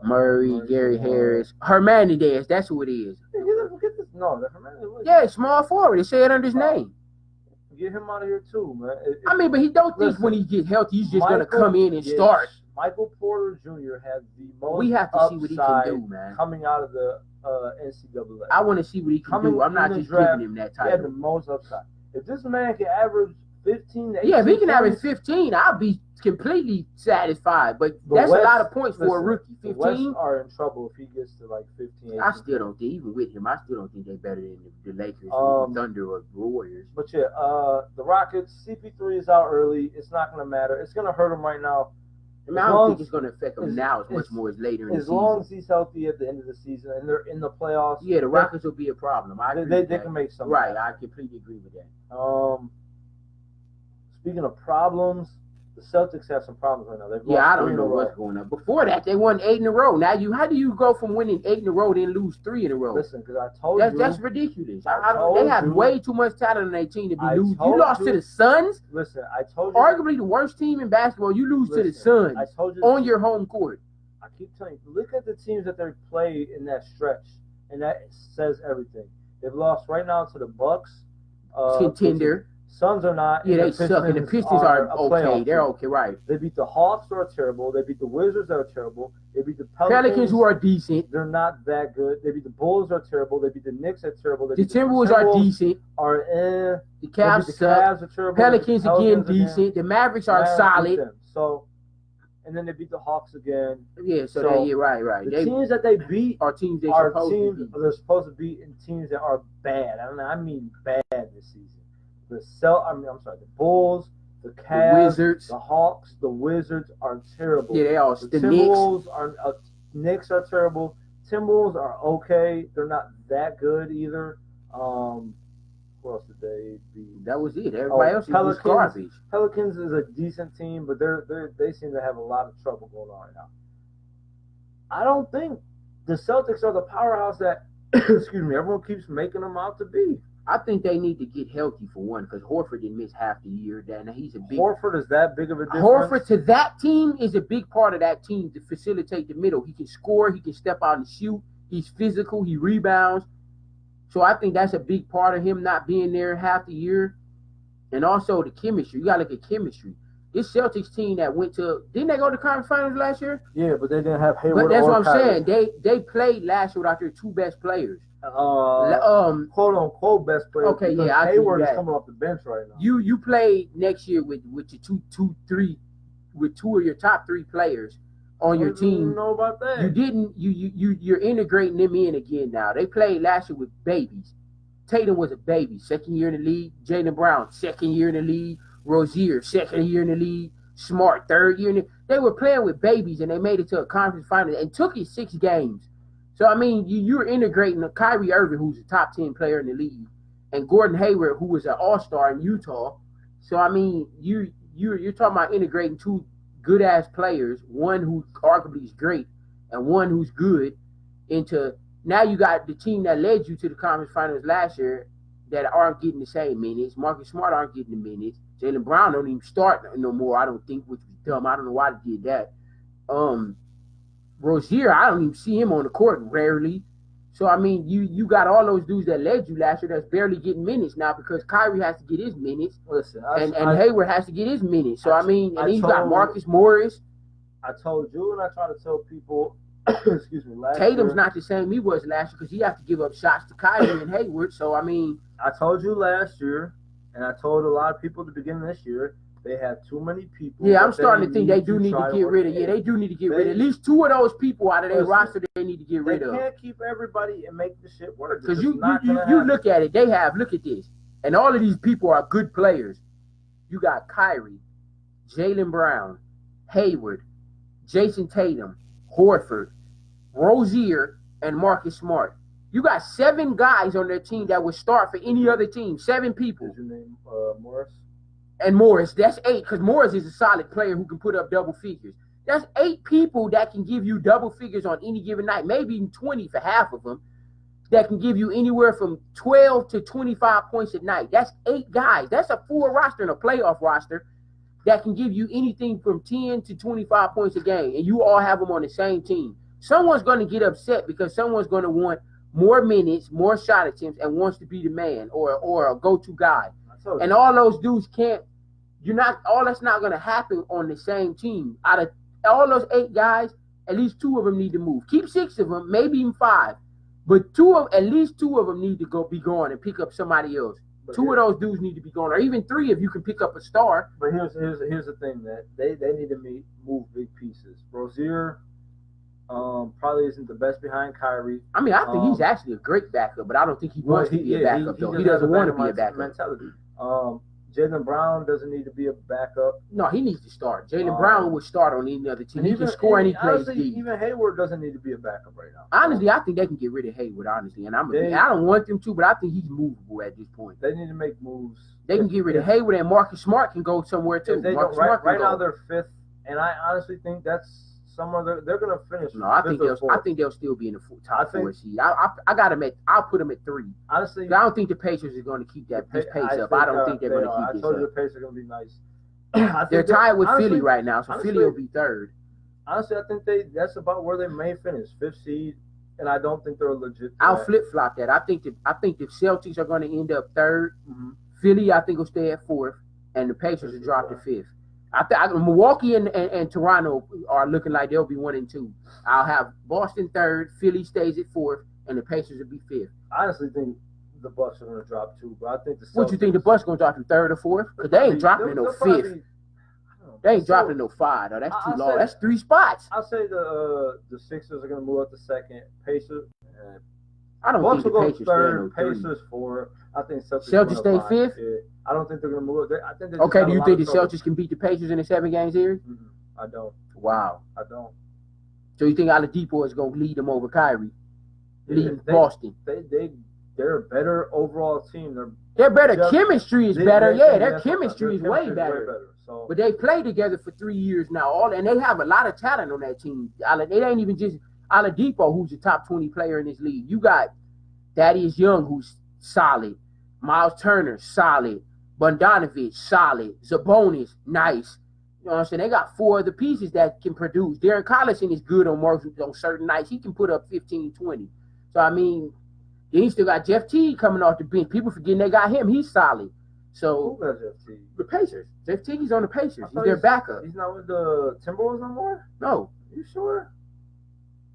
Murray, Gary Harris. Hernandez, that's who it is. Forget this. No, that's Hernandez. Yeah, small forward. They say it under his name. Get him out of here too, man. But he don't think when he gets healthy, he's just going to come in and start. Michael Porter Jr. has the most we have to see what he can do, man. Coming out of the NCAA. I want to see what he can do. I'm not just giving him that title. He had the most upside. If this man can average 15 to 18 if he can average 15, I'll be completely satisfied. But that's a lot of points for a rookie. 15? The West are in trouble if he gets to like 15, 18. I still don't think, even with him, I still don't think they're better than the Lakers, Thunder, or Warriors. But yeah, the Rockets, CP3 is out early. It's not going to matter. It's going to hurt him right now. I don't think it's going to affect him now as much more as later in the season. As long as he's healthy at the end of the season and they're in the playoffs. Yeah, the Rockets will be a problem. They can make something. Right, I completely agree with that. Speaking of problems, the Celtics have some problems right now. I don't know what's going on. Before that, they won 8 in a row. Now, how do you go from winning 8 in a row then lose 3 in a row? Listen, because I told you. That's ridiculous. They have way too much talent on their team to be losing. You lost to the Suns. Listen, I told you. Arguably the worst team in basketball. You lose to the Suns on your home court. I keep telling you, look at the teams that they play in that stretch, and that says everything. They've lost right now to the Bucks. Contender. Suns are not. Yeah, they suck, and the Pistons are okay. They're okay, right? They beat the Hawks, who are terrible. They beat the Wizards, that are terrible. They beat the Pelicans, who are decent. They're not that good. They beat the Bulls, are terrible. They beat the Knicks, are terrible. The Timberwolves are decent. The Cavs suck. Are terrible. Pelicans again decent. The Mavericks are solid. So, and then they beat the Hawks again. Yeah, right. The teams that they beat are teams they're supposed to beat, and teams that are bad. I mean bad this season. The Bulls, the Cavs, the Wizards, the Hawks, the Wizards are terrible. Yeah, they are. The Knicks are terrible. Timberwolves are okay. They're not that good either. Who else did they beat? That was it. Everybody else was garbage. Pelicans is a decent team, but they seem to have a lot of trouble going on right now. I don't think the Celtics are the powerhouse that everyone keeps making them out to be. I think they need to get healthy for one, because Horford didn't miss half the year. Now he's a big. Horford is that big of a difference. Horford to that team is a big part of that team to facilitate the middle. He can score. He can step out and shoot. He's physical. He rebounds. So I think that's a big part of him not being there half the year, and also the chemistry. You got to look at chemistry. This Celtics team that didn't they go to conference finals last year? Yeah, but they didn't have Hayward. But that's what I'm saying. They played last year without their 2 best players. Quote unquote best player. Okay, yeah, I Hayward is coming off the bench right now. You play next year with your 2 of your top 3 players on your team. I don't know about that. You didn't. You're integrating them in again now. They played last year with babies. Tatum was a baby, 2nd year in the league. Jaylen Brown, 2nd year in the league. Rozier, 2nd year in the league. Smart, 3rd year in the. They were playing with babies, and they made it to a conference final and took it 6 games. So, I mean, you're integrating Kyrie Irving, who's a top 10 player in the league, and Gordon Hayward, who was an all-star in Utah. So, I mean, you're talking about integrating 2 good-ass players, one who arguably is great and one who's good, into now you got the team that led you to the conference finals last year that aren't getting the same minutes. Marcus Smart aren't getting the minutes. Jaylen Brown don't even start no more, I don't think, which was dumb. I don't know why they did that. Rozier, I don't even see him on the court rarely. So, I mean, you got all those dudes that led you last year that's barely getting minutes now because Kyrie has to get his minutes. Listen, and Hayward has to get his minutes. So, and then you got Marcus Morris. I told you, and I try to tell people, excuse me, Tatum's not the same he was last year because he has to give up shots to Kyrie and Hayward. So, I mean. I told you last year, and I told a lot of people at the beginning of this year, They have too many people. Yeah, I'm starting to think they do need to get rid of. Yeah, they do need to get rid of at least 2 of those people out of their roster. They need to get rid of. They can't keep everybody and make the shit work. Because you look at it. They have look at this, and all of these people are good players. You got Kyrie, Jaylen Brown, Hayward, Jason Tatum, Horford, Rozier, and Marcus Smart. You got 7 guys on their team that would start for any other team. 7 people. Did you name Morris? And Morris, that's 8, because Morris is a solid player who can put up double figures. That's 8 people that can give you double figures on any given night, maybe even 20 for half of them, that can give you anywhere from 12 to 25 points a night. That's 8 guys. That's a full roster and a playoff roster that can give you anything from 10 to 25 points a game, and you all have them on the same team. Someone's going to get upset because someone's going to want more minutes, more shot attempts, and wants to be the man or a go-to guy. And all those dudes can't. That's not going to happen on the same team. Out of all those 8 guys, at least 2 of them need to move. Keep 6 of them, maybe even 5, but at least 2 of them need to be gone and pick up somebody else. But 2 of those dudes need to be gone, or even 3 if you can pick up a star. But here's the thing, that they need to move big pieces. Rozier probably isn't the best behind Kyrie. I mean, I think he's actually a great backup, but I don't think he wants to be a backup, though. He doesn't want to be a backup. Mentality. Jaylen Brown doesn't need to be a backup. No, he needs to start. Jaylen Brown would start on any other team. He can score and he plays deep. Even Hayward doesn't need to be a backup right now. Honestly, I think they can get rid of Hayward, honestly. And I don't want them to, but I think he's movable at this point. They need to make moves. They can get rid of Hayward, and Marcus Smart can go somewhere, too. Right now, they're 5th, and I honestly think that's somewhere they're going to finish. No, I think they'll still be in the top 4 seed. I'll put them at 3. Honestly, I don't think the Pacers are going to keep this pace up. I don't think they're going to keep this up. I told you the Pacers are going to be nice. They're tied with Philly right now, so Philly will be 3rd. Honestly, I think that's about where they may finish, 5th seed, and I don't think they're legit. I'll flip-flop that. I think the Celtics are going to end up 3rd. Mm-hmm. Philly, I think, will stay at 4th, and the Pacers will drop to 5th. Milwaukee and Toronto are looking like they'll be 1 and 2. I'll have Boston 3rd, Philly stays at 4th, and the Pacers will be 5th. I honestly think the Bucks are going to drop 2, but I think the Celtics. What you think the Bucks going to drop to 3rd or 4th? Because they ain't dropping no 5th. They ain't dropping no 5. No, that's too low. That's 3 spots. I'll say the Sixers are going to move up to 2nd. Pacers. I don't Bucks think the Pacers will go 3rd. stay no Pacers 4. I think Celtics stay 5th. Yeah. I don't think they're going to move. I think okay, do you think the Celtics can beat the Pacers in a 7-game series? Mm-hmm. I don't. Wow. I don't. So you think Oladipo is going to lead them over Kyrie? Lead Boston? They're a better overall team. Their better chemistry is better. Yeah, their chemistry is way better. So, but they play together for 3 years now, and they have a lot of talent on that team. It ain't even just Oladipo, who's a top 20 player in this league. You got Thaddeus Young, who's solid. Miles Turner, solid. Bogdanović, solid. Sabonis, nice. You know what I'm saying? They got 4 other pieces that can produce. Darren Collison is good on certain nights. He can put up 15, 20. So, I mean, then you still got Jeff Teague coming off the bench. People forgetting they got him. He's solid. So, who got Jeff Teague? The Pacers. Jeff Teague is on the Pacers. He's their backup. He's not with the Timberwolves no more? No. You sure?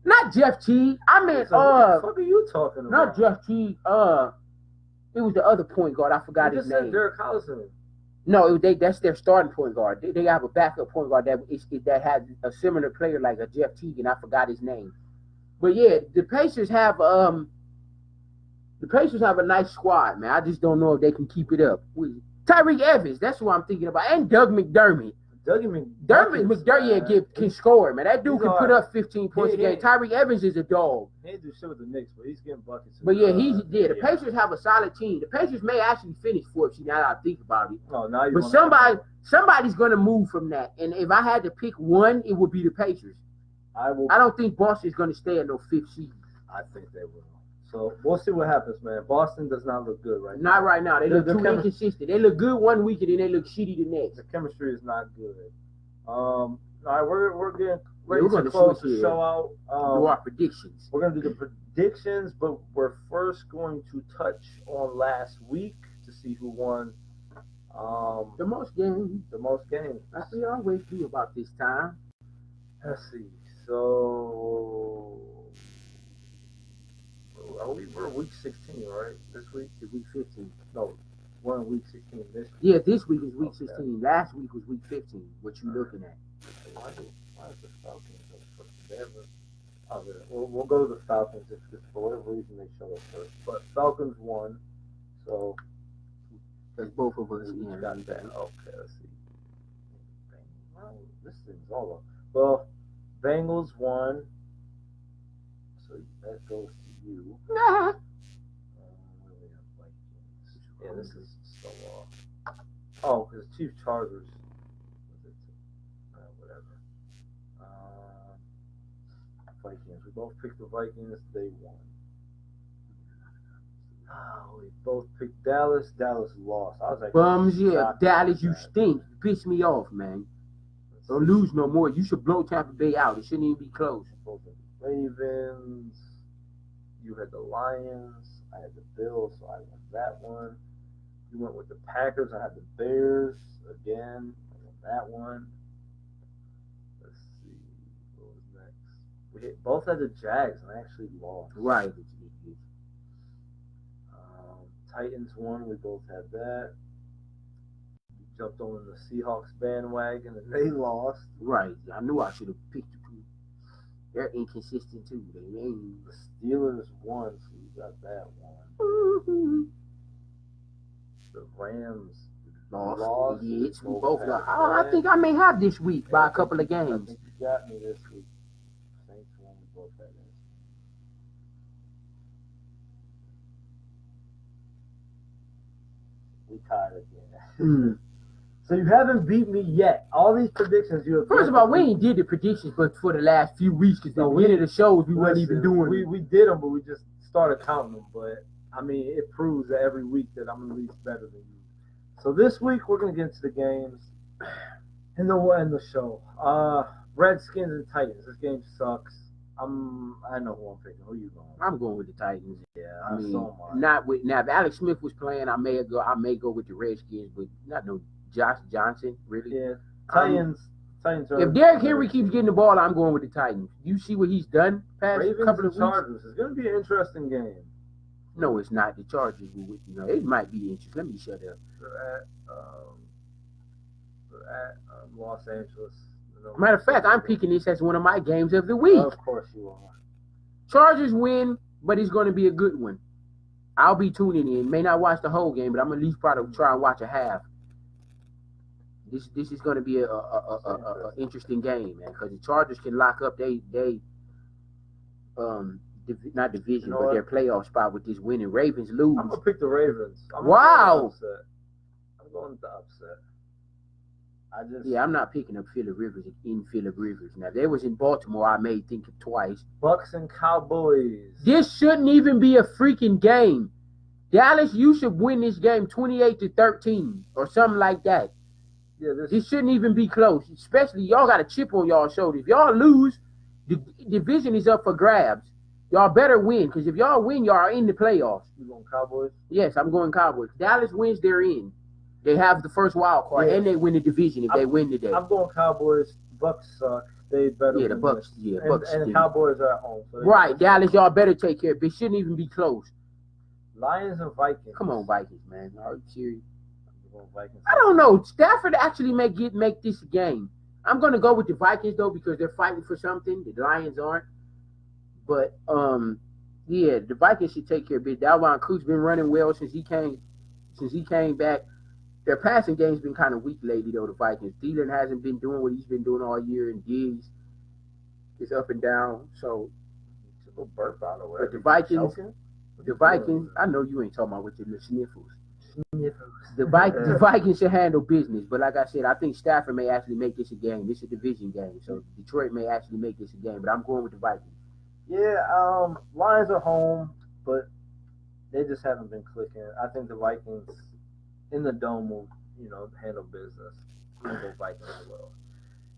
Not Jeff Teague. I mean, what the fuck are you talking about? Not Jeff Teague. It was the other point guard. I forgot his name. You just said Derek Collison. No, that's their starting point guard. They have a backup point guard that has a similar player like a Jeff Teague, and I forgot his name. But yeah, the Pacers have a nice squad, man. I just don't know if they can keep it up. Tyreke Evans, that's who I'm thinking about, and Doug McDermott. McDermott can score, man. That dude can put up 15 points a game. Tyreke Evans is a dog. He ain't do shit with the Knicks, but he's getting buckets. But yeah, the Pacers have a solid team. The Pacers may actually finish 4th. Now that I think about it. Oh, now you. But somebody's going to move from that. And if I had to pick one, it would be the Pacers. I don't think Boston's going to stay at no 5th seed. I think they will. So we'll see what happens, man. Boston does not look good right now. Not right now. They look too inconsistent. They look good one week and then they look shitty the next. The chemistry is not good. All right, we're getting ready to close the show out. Do our predictions. We're gonna do the predictions, but we're first going to touch on last week to see who won. The most games. The most games. As we always do about this time. Let's see. So. We're week 16, right? This week? Week 15. No, we're on week 16 this week. Yeah, this week is week Okay. 16. Last week was week 15. What you looking at? Why is the Falcons up first? They have we'll go to the Falcons if for whatever reason they show up first. But Falcons won, so Because both of us we yeah, got that. Okay, let's see. Wow, this thing's all up. Well, Bengals won, so that goes to you. Nah. Where we at, Vikings? Yeah, this is so off. Oh, because Chiefs Chargers. Whatever. Vikings. We both picked the Vikings. They won. Oh, we both picked Dallas. Dallas lost. I was like, Bums, yeah. shocked Dallas, about you that. stink. You piss me off, man. Don't lose no more. You should blow Tampa Bay out. It shouldn't even be close. Both had the Ravens. You had the Lions. I had the Bills, so I won that one. You went with the Packers. I had the Bears again. I won that one. Let's see what was next. Both had the Jags, and I actually lost. Right. Titans won. We both had that. You jumped on the Seahawks bandwagon, and they lost. Right. I knew I should have picked the two. They're inconsistent too. They ain't. The Steelers won, so you got that one. The Rams lost. Yeah, it's Both both. had I that. think I may have this week by a couple of I games. think you got me this week. Saints won. We both had this. We tied again. Mm. So you haven't beat me yet. All these predictions you have. First of all, we ain't did the predictions, but for the last few weeks, because the beginning of the shows we wasn't even doing. We did them, but we just started counting them. But I mean, it proves that every week that I'm at least better than you. So this week we're gonna get into the games and the show. Redskins and Titans. This game sucks. I know who I'm picking. Who you going? I'm going with the Titans. Yeah, I mean, so am I. not with now. If Alex Smith was playing, I may go with the Redskins, but not no Josh Johnson. Really? Yeah, Titans. Titans are. If Derrick Henry keeps getting the ball, I'm going with the Titans. You see what he's done past Ravens couple and of weeks? Chargers, it's going to be an interesting game. No, it's not. The Chargers, it might be interesting. Let me shut up. They're at Los Angeles. Matter of fact, I'm picking this as one of my games of the week. Of course you are. Chargers win, but it's going to be a good one. I'll be tuning in. May not watch the whole game, but I'm at least probably try and watch a half. This is going to be a interesting game, man, because the Chargers can lock up not division, You know but what? their playoff spot with this win, and Ravens lose. I'm going to pick the Ravens. I'm Wow. going with the upset. Yeah, I'm not picking up Phillip Rivers in Phillip Rivers. Now, if they was in Baltimore, I may think it twice. Bucks and Cowboys. This shouldn't even be a freaking game. Dallas, you should win this game 28-13 or something like that. Yeah, This shouldn't even be close. Especially, y'all got a chip on y'all shoulder. If y'all lose, the division is up for grabs. Y'all better win, because if y'all win, y'all are in the playoffs. You going Cowboys? Yes, I'm going Cowboys. Dallas wins, they're in. They have the first wild card, Yeah. and they win the division if they win today. I'm going Cowboys. Bucks suck. They better Yeah, the win Bucks. this. Yeah, And, Bucks. and the stink. Cowboys are at home. So Right, Dallas, y'all better take care of it. It shouldn't even be close. Lions and Vikings. Come on, Vikings, man. Are you serious? I'm going Vikings. I don't know. Stafford actually make this game. I'm going to go with the Vikings, though, because they're fighting for something. The Lions aren't. But, yeah, the Vikings should take care of it. Dalvin Cook's been running well since he came back. Their passing game's been kind of weak lately, though, the Vikings. Thielen hasn't been doing what he's been doing all year, and Diggs is up and down. So, Took a burp out of but the Vikings, I know you ain't talking about with your little sniffles. The Vikings should handle business, but like I said, I think Stafford may actually make this a game. This is a division game, so Detroit may actually make this a game. But I'm going with the Vikings. Yeah, Lions are home, but they just haven't been clicking. I think the Vikings in the dome will, handle business. I'm gonna go Vikings as well.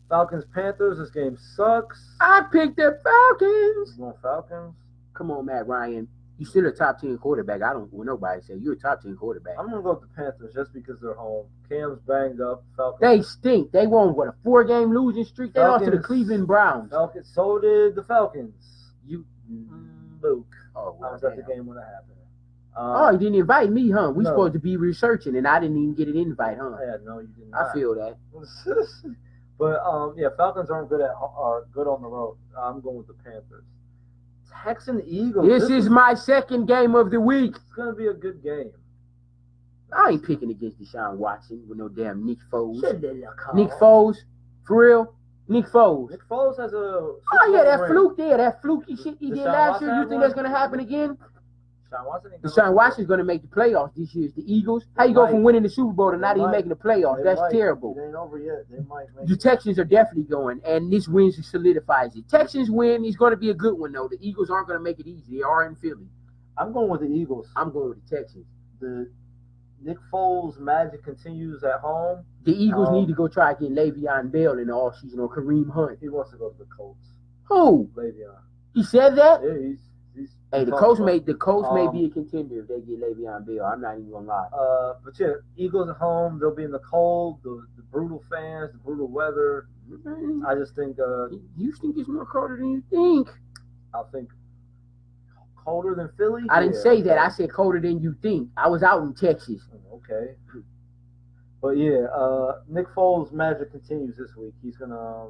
Falcons Panthers. This game sucks. I picked the Falcons. You going Falcons? Come on, Matt Ryan. You still a top 10 quarterback. I don't want nobody to say you're a top 10 quarterback. I'm gonna go with the Panthers just because they're home. Cam's banged up. Falcons. They stink. They won what, a 4-game losing streak. They lost to the Falcons. Cleveland Browns. Falcons. So did the Falcons. You, Luke. oh, I was at the game when it happened. Oh, you didn't invite me, huh? We No. supposed to be researching, and I didn't even get an invite, huh? Yeah, no, you did not. I feel that. But yeah, Falcons are good on the road. I'm going with the Panthers. Texan Eagles. This is my second game of the week. It's gonna be a good game. I ain't picking against Deshaun Watson with no damn Nick Foles. Nick Foles, for real, Nick Foles. Nick Foles has a. Oh yeah, that fluke there, that fluky shit he did Deshaun last year. Watson You think had that's one? gonna happen again? Deshaun Watson's gonna make the playoffs this year. It's the Eagles. How you go from winning the Super Bowl to not even making the playoffs? That's terrible. It ain't over yet. They might make The Texans are definitely going, and this win solidifies it. Texans win is going to be a good one, though. The Eagles aren't going to make it easy. They are in Philly. I'm going with the Eagles. I'm going with the Texans. The Nick Foles magic continues at home. The Eagles need to go try to get Le'Veon Bell in the offseason or Kareem Hunt. He wants to go to the Colts. Who? Le'Veon. He said that? Yeah, he's hey, the Colts may be a contender if they get Le'Veon Bell. I'm not even gonna lie. But yeah, Eagles at home. They'll be in the cold, the brutal fans, the brutal weather. I just think Houston gets more colder than you think. I think colder than Philly. I didn't say that. I said colder than you think. I was out in Texas. Okay. But yeah, Nick Foles' magic continues this week. He's gonna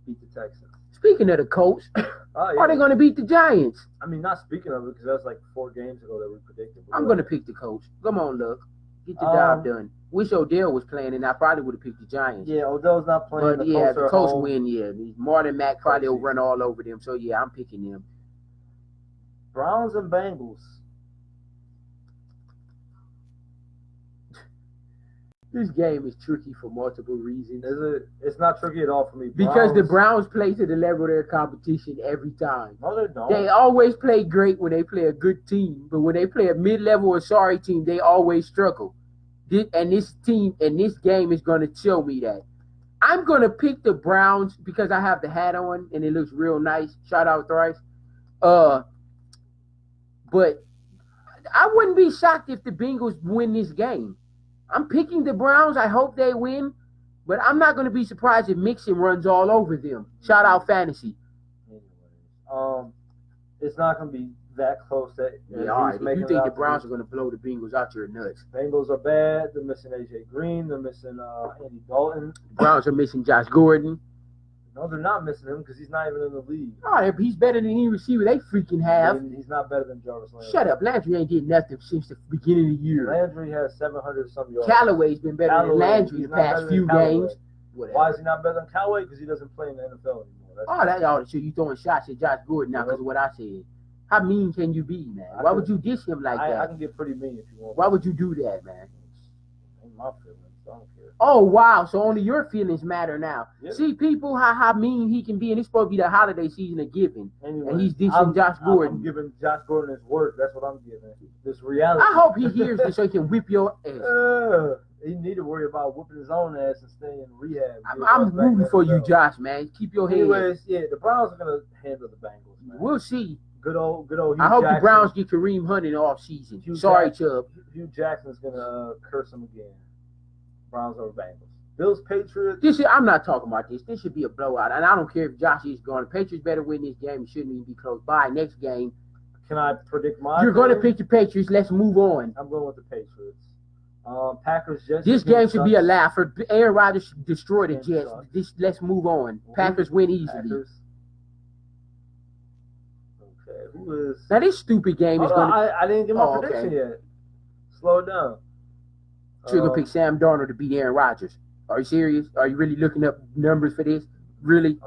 beat the Texans. Speaking of the Colts, are they going to beat the Giants? I mean, not speaking of it, because that was like 4 games ago that we predicted. I'm going to pick the Colts. Come on, look. Get the job done. Wish Odell was playing, and I probably would have picked the Giants. Yeah, Odell's not playing. But yeah, the Colts win, yeah. Marlon Mack probably will run all over them. So yeah, I'm picking them. Browns and Bengals. This game is tricky for multiple reasons. It's not tricky at all for me. Because the Browns play to the level of their competition every time. No, they don't. They always play great when they play a good team, but when they play a mid-level or sorry team, they always struggle. And this game is going to show me that. I'm going to pick the Browns because I have the hat on and it looks real nice. Shout out Thrice. But I wouldn't be shocked if the Bengals win this game. I'm picking the Browns. I hope they win, but I'm not going to be surprised if Mixon runs all over them. Shout out Fantasy. Anyways, it's not going to be that close. If you think the Browns are going to blow the Bengals out, you're nuts. Bengals are bad. They're missing AJ Green. They're missing Andy Dalton. The Browns are missing Josh Gordon. No, they're not missing him because he's not even in the league. Oh, he's better than any receiver they freaking have. He's not better than Jarvis Landry. Shut up. Landry ain't getting nothing since the beginning of the year. Landry has 700-some yards. Callaway's been better than Landry the past few games. Whatever. Why is he not better than Callaway? Because he doesn't play in the NFL anymore. So you throwing shots at Josh Gordon now because of what I said. How mean can you be, man? Why would you diss him like that? I can get pretty mean if you want. Why would you do that, man? Ain't my feelings. I don't care. Oh, wow. So only your feelings matter now. Yep. See, people, how mean he can be. And it's supposed to be the holiday season of giving. Anyway, and he's dissing Josh Gordon. I'm giving Josh Gordon his work. That's what I'm giving. This reality. I hope he hears this so he can whip your ass. He need to worry about whooping his own ass and staying in rehab. I'm rooting for you, Josh, man. Keep your head. Anyways, yeah, the Browns are going to handle the Bengals, man. We'll see. Good old Hugh I hope Jackson. The Browns get Kareem Hunt in the offseason. Sorry, Chubb. Hugh Jackson's going to curse him again. Browns over Bengals. Bills, Patriots. I'm not talking about this. This should be a blowout. And I don't care if Josh is going. The Patriots better win this game. It shouldn't even be close by. Next game. Can I predict my You're going to pick the Patriots. Let's move on. I'm going with the Patriots. Packers, Jets. This game should be a laugh. For Aaron Rodgers destroy the Jets. Let's move on. Packers win easily. Packers. Okay, who is... Now, this stupid game is going to... I didn't get my prediction yet. Slow it down. So you're going to pick Sam Darnold to beat Aaron Rodgers. Are you serious? Are you really looking up numbers for this? Really?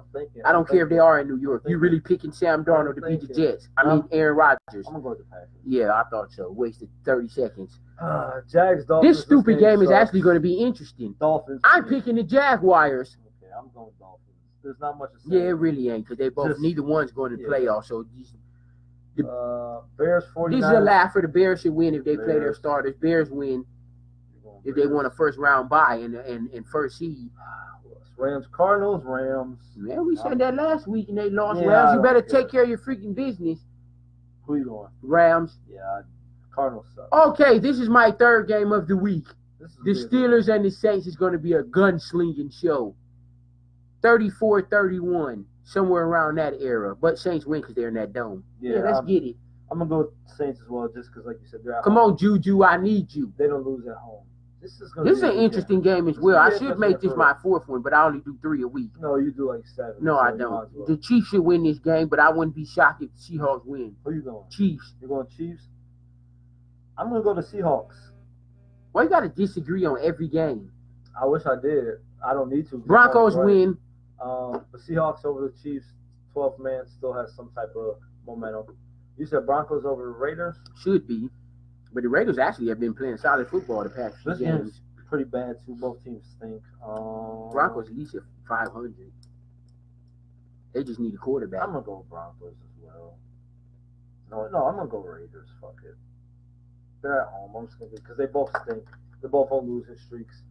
I don't care if they are in New York. You really picking Sam Darnold to beat the Jets? Aaron Rodgers. I'm going to go with the Packers. Yeah, I thought so. Wasted 30 seconds. Jags, Dolphins. This stupid game is actually going to be interesting. Dolphins. I'm picking the Jaguars. Okay, I'm going with Dolphins. There's not much to say. Yeah, it really ain't because they both, neither one's going to the playoffs. So Bears, 49ers. This is a laugh for the Bears should win if they play their starters. Bears win if they want a first round bye and first seed. Rams, Cardinals, Rams. Man, we said that last week and they lost. Rams, you better take care of your freaking business. Who you going? Rams. Yeah, Cardinals suck. Okay, this is my third game of the week. The Steelers and the Saints is going to be a gunslinging show. 34-31, somewhere around that era. But Saints win because they're in that dome. Yeah, let's get it. I'm gonna go with Saints as well, just because, like you said, they're at Come home. on, Juju, I need you. They don't lose at home. This is gonna This is be a an good interesting game as It's well. gonna I be should interesting make this for my real. fourth one, but I only do 3 a week. No, you do like 7. No, so I you might don't. as well. The Chiefs should win this game, but I wouldn't be shocked if the Seahawks win. Who you going? Chiefs. You're going Chiefs? I'm gonna go to Seahawks. Why you got to disagree on every game? I wish I did. I don't need to. Broncos Right. win. The Seahawks over the Chiefs, 12th man still has some type of momentum. You said Broncos over the Raiders? Should be. But the Raiders actually have been playing solid football the past few This games. game's pretty bad too. Both teams stink. Broncos at least at 500. They just need a quarterback. I'm gonna go Broncos as well. No, I'm gonna go Raiders. Fuck it. They're at home. I'm just gonna because they both stink. They're both on losing streaks.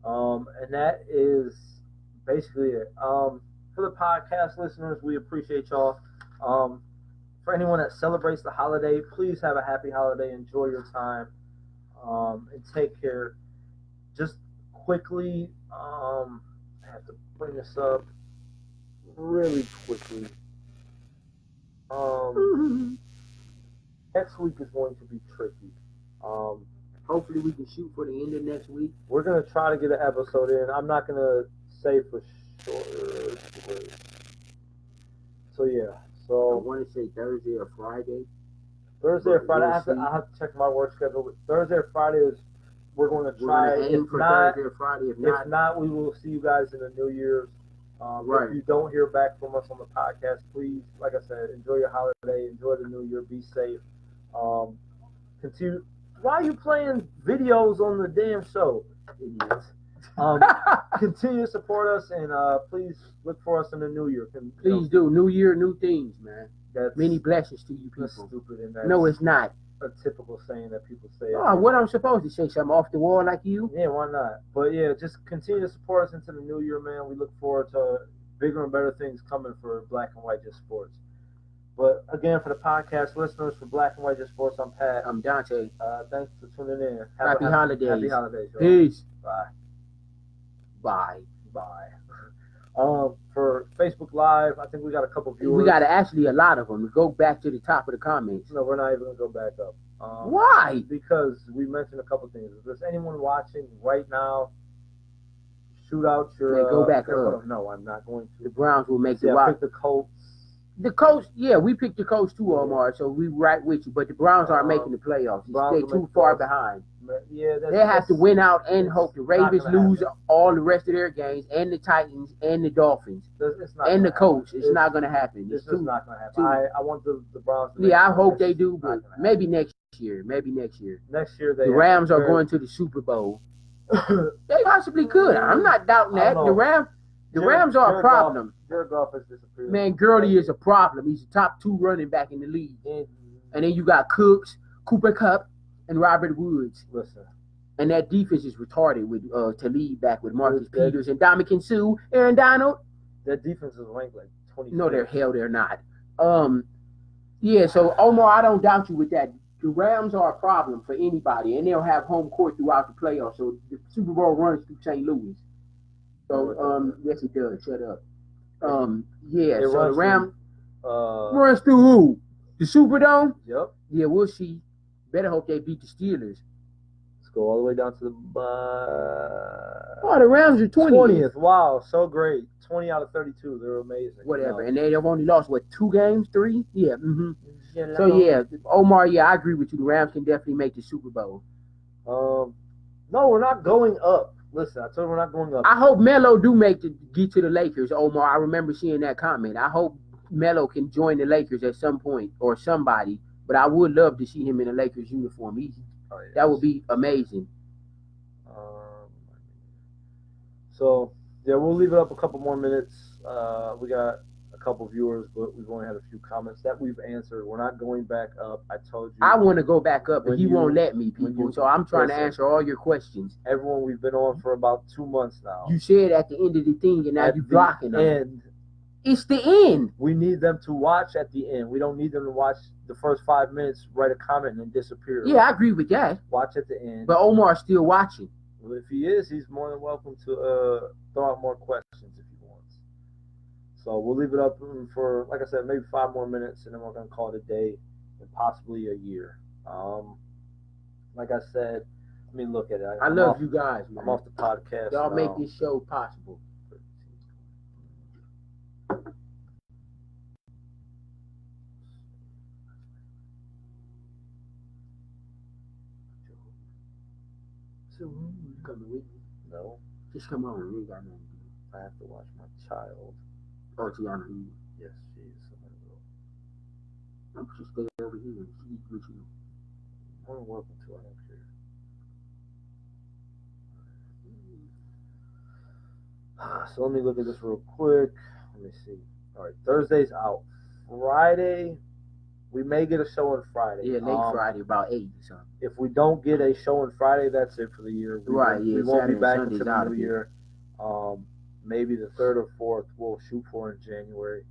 And that is basically it. For the podcast listeners, we appreciate y'all. For anyone that celebrates the holiday, please have a happy holiday. Enjoy your time. And take care. Just quickly, I have to bring this up really quickly. Next week is going to be tricky. Hopefully we can shoot for the end of next week. We're gonna try to get an episode in. I'm not gonna say for sure. So yeah. I So want to say Thursday or Friday. Thursday or But Friday. we'll I have to check my work schedule. But Thursday or Friday is we're going to We're try. gonna aim If for not, Thursday or Friday. If if not, we will see you guys in the New Year's. Right. If you don't hear back from us on the podcast, please, like I said, enjoy your holiday, enjoy the New Year, be safe. Continue. Why are you playing videos on the damn show, idiots? Continue to support us and please look for us in the New Year. Please do. New year, new things, man. That's Many blessings to you that's people. stupid and that's No, it's not. a typical saying that people say. Oh, what I'm supposed to say? Something off the wall like you? Yeah, why not? But yeah, just continue to support us into the New Year, man. We look forward to bigger and better things coming for Black and White Just Sports. But again, for the podcast listeners, for Black and White Just Sports, I'm Pat. I'm Dante. Thanks for tuning in. Happy holidays. Happy holidays, y'all. Peace. Bye. Bye. Bye. For Facebook Live, I think we got a couple viewers. We got actually a lot of them. Go back to the top of the comments. No, we're not even gonna go back up. Why? Because we mentioned a couple things. If there's anyone watching right now, shoot out your. Yeah, go back up. No, I'm not going to. The Browns will make the Yeah, wild. pick the Colts. The Colts, yeah, we picked the Colts too, Omar, so we right with you. But the Browns aren't making the playoffs. Browns They're will too make far playoffs. behind. Yeah, They have to win out and it's hope the not Ravens gonna lose happen. all the rest of their games, and the Titans, and the Dolphins, It's not and gonna the Colts. happen. It's not going to happen. It's It's just too, not going to happen. too- I want the Browns to make yeah, I it. hope It's they do, not but gonna happen. maybe next year. Maybe next year. Next year they The have Rams a are very- going to the Super Bowl. They possibly could. I'm not doubting I that. don't The know. Rams are a Jared problem. Jared Goff has disappeared. Man, Gurley is a problem. He's the top 2 running back in the league. And then you got Cooks, Cooper Kupp, and Robert Woods. Listen, And that defense is retarded with Talib back with Marcus That- Peters and Dominican Sue, Aaron Donald. that defense is ranked like 20. No, they're not. Yeah, so Omar, I don't doubt you with that. The Rams are a problem for anybody, and they'll have home court throughout the playoffs. So the Super Bowl runs through St. Louis. So yes, it does. Shut up. Yeah. It So the runs Rams through, runs through who? The Superdome? Yep. Yeah, we'll see. Better hope they beat the Steelers. Let's go all the way down to the Oh, the Rams are 20th. Wow, so great. 20 out of 32. They're amazing. Whatever. No. And they've only lost, 2 games? 3? Yeah. Mm-hmm. Yeah, So, yeah, Omar, yeah, I agree with you. The Rams can definitely make the Super Bowl. No, we're not going up. Listen, I told you we're not going up. I hope Melo do get to the Lakers, Omar. I remember seeing that comment. I hope Melo can join the Lakers at some point or somebody. But I would love to see him in a Lakers uniform. That would be amazing. So, yeah, we'll leave it up a couple more minutes. We got a couple viewers, but we've only had a few comments that we've answered. We're not going back up. I told you. I want to go back up, but When he you- won't let me, when people. you- So I'm trying to listen. answer all your questions. Everyone, we've been on for about 2 months now. You said at the end of the thing, and now At you the blocking them. end, It's the end. we need them to watch at the end. We don't need them to watch the first 5 minutes, write a comment, and then disappear. Yeah, I agree with that. Watch at the end. But Omar's still watching. Well, if he is, he's more than welcome to throw out more questions if he wants. So we'll leave it up for, like I said, maybe 5 more minutes, and then we're going to call it a day. and possibly a year. Like I said, let me look at it. I love you guys, man. I'm off the podcast. Y'all now. make this show possible. So you coming with me? No, Just come on. We ain't got nothing to do. I have to watch my child. Oh, Tiana, you. Yes, she is. I'm just stay over here and see what you. I'm welcome to. I don't care. So let me look at this real quick. Let me see. All right, Thursday's out. Friday, we may get a show on Friday. Yeah, late Friday, about 8 or something. If we don't get a show on Friday, that's it for the year. We won't be back until the new year. Maybe the 3rd or 4th we'll shoot for in January.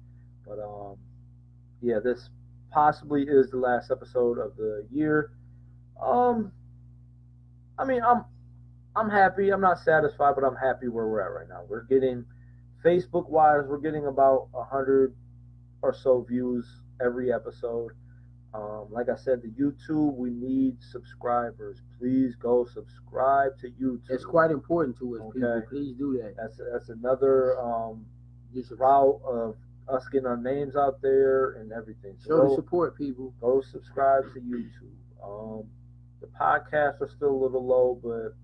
But yeah, this possibly is the last episode of the year. I mean, I'm happy. I'm not satisfied, but I'm happy where we're at right now. We're getting, Facebook-wise, we're getting about 100 or so views every episode. Like I said, the YouTube, we need subscribers. Please go subscribe to YouTube. It's quite important to us, Okay. people. Please do that. That's another route of us getting our names out there and everything. So Show the support, people. Go subscribe to YouTube. The podcasts are still a little low, but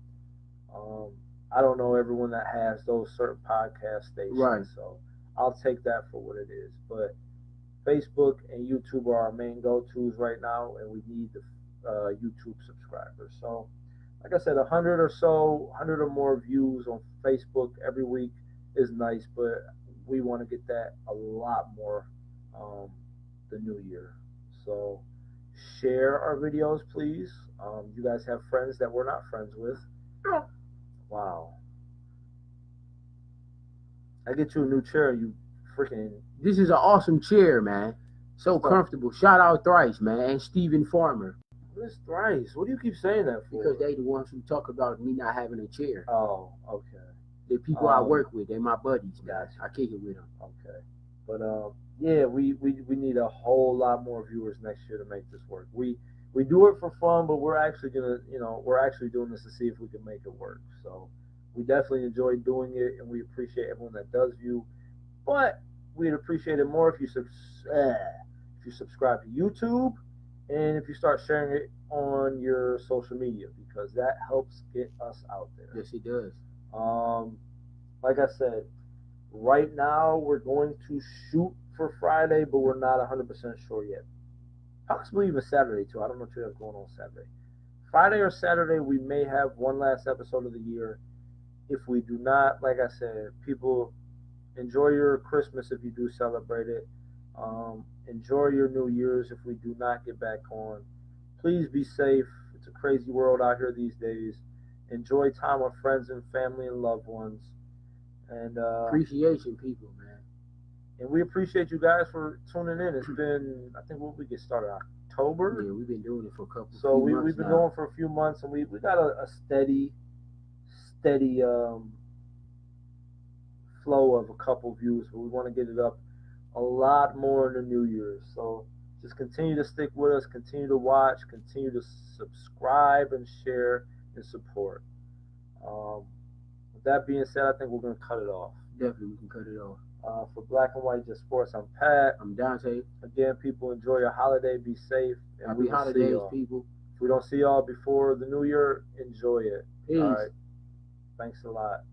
I don't know everyone that has those certain podcast stations. Right. So I'll take that for what it is. But Facebook and YouTube are our main go-tos right now, and we need the YouTube subscribers. So, like I said, 100 or more views on Facebook every week is nice, but we want to get that a lot more the new year. So, share our videos, please. You guys have friends that we're not friends with. Wow. I get you a new chair, you freaking... This is an awesome chair, man. So comfortable. Shout out Thrice, man, and Stephen Farmer. What is Thrice? What do you keep saying that for? Because they the ones who talk about me not having a chair. Oh, okay. The people I work with, they're my buddies, man. Gotcha. I kick it with them. Okay. But yeah, we need a whole lot more viewers next year to make this work. We do it for fun, but we're actually doing this to see if we can make it work. So we definitely enjoy doing it, and we appreciate everyone that does view. But we'd appreciate it more if you subscribe to YouTube and if you start sharing it on your social media, because that helps get us out there. Yes, it does. Like I said, right now we're going to shoot for Friday, but we're not 100% sure yet. Possibly even Saturday too. I don't know what you have going on Saturday. Friday or Saturday, we may have one last episode of the year. If we do not, like I said, people, enjoy your Christmas if you do celebrate it. Enjoy your New Year's if we do not get back on. Please be safe. It's a crazy world out here these days. Enjoy time with friends and family and loved ones. And appreciation, people, man. And we appreciate you guys for tuning in. It's been, I think, we get started October. Yeah, we've been doing it for a couple. So we've been going for a few months, and we got a steady flow of a couple views, but we want to get it up a lot more in the New Year's. So just continue to stick with us, continue to watch, continue to subscribe and share and support. With that being said, I think we're going to cut it off. Definitely, we can cut it off. For Black and White Just Sports, I'm Pat. I'm Dante. Again, people, enjoy your holiday. Be safe. And Happy holidays, people. If we don't see y'all before the New Year, enjoy it. Peace. All right. Thanks a lot.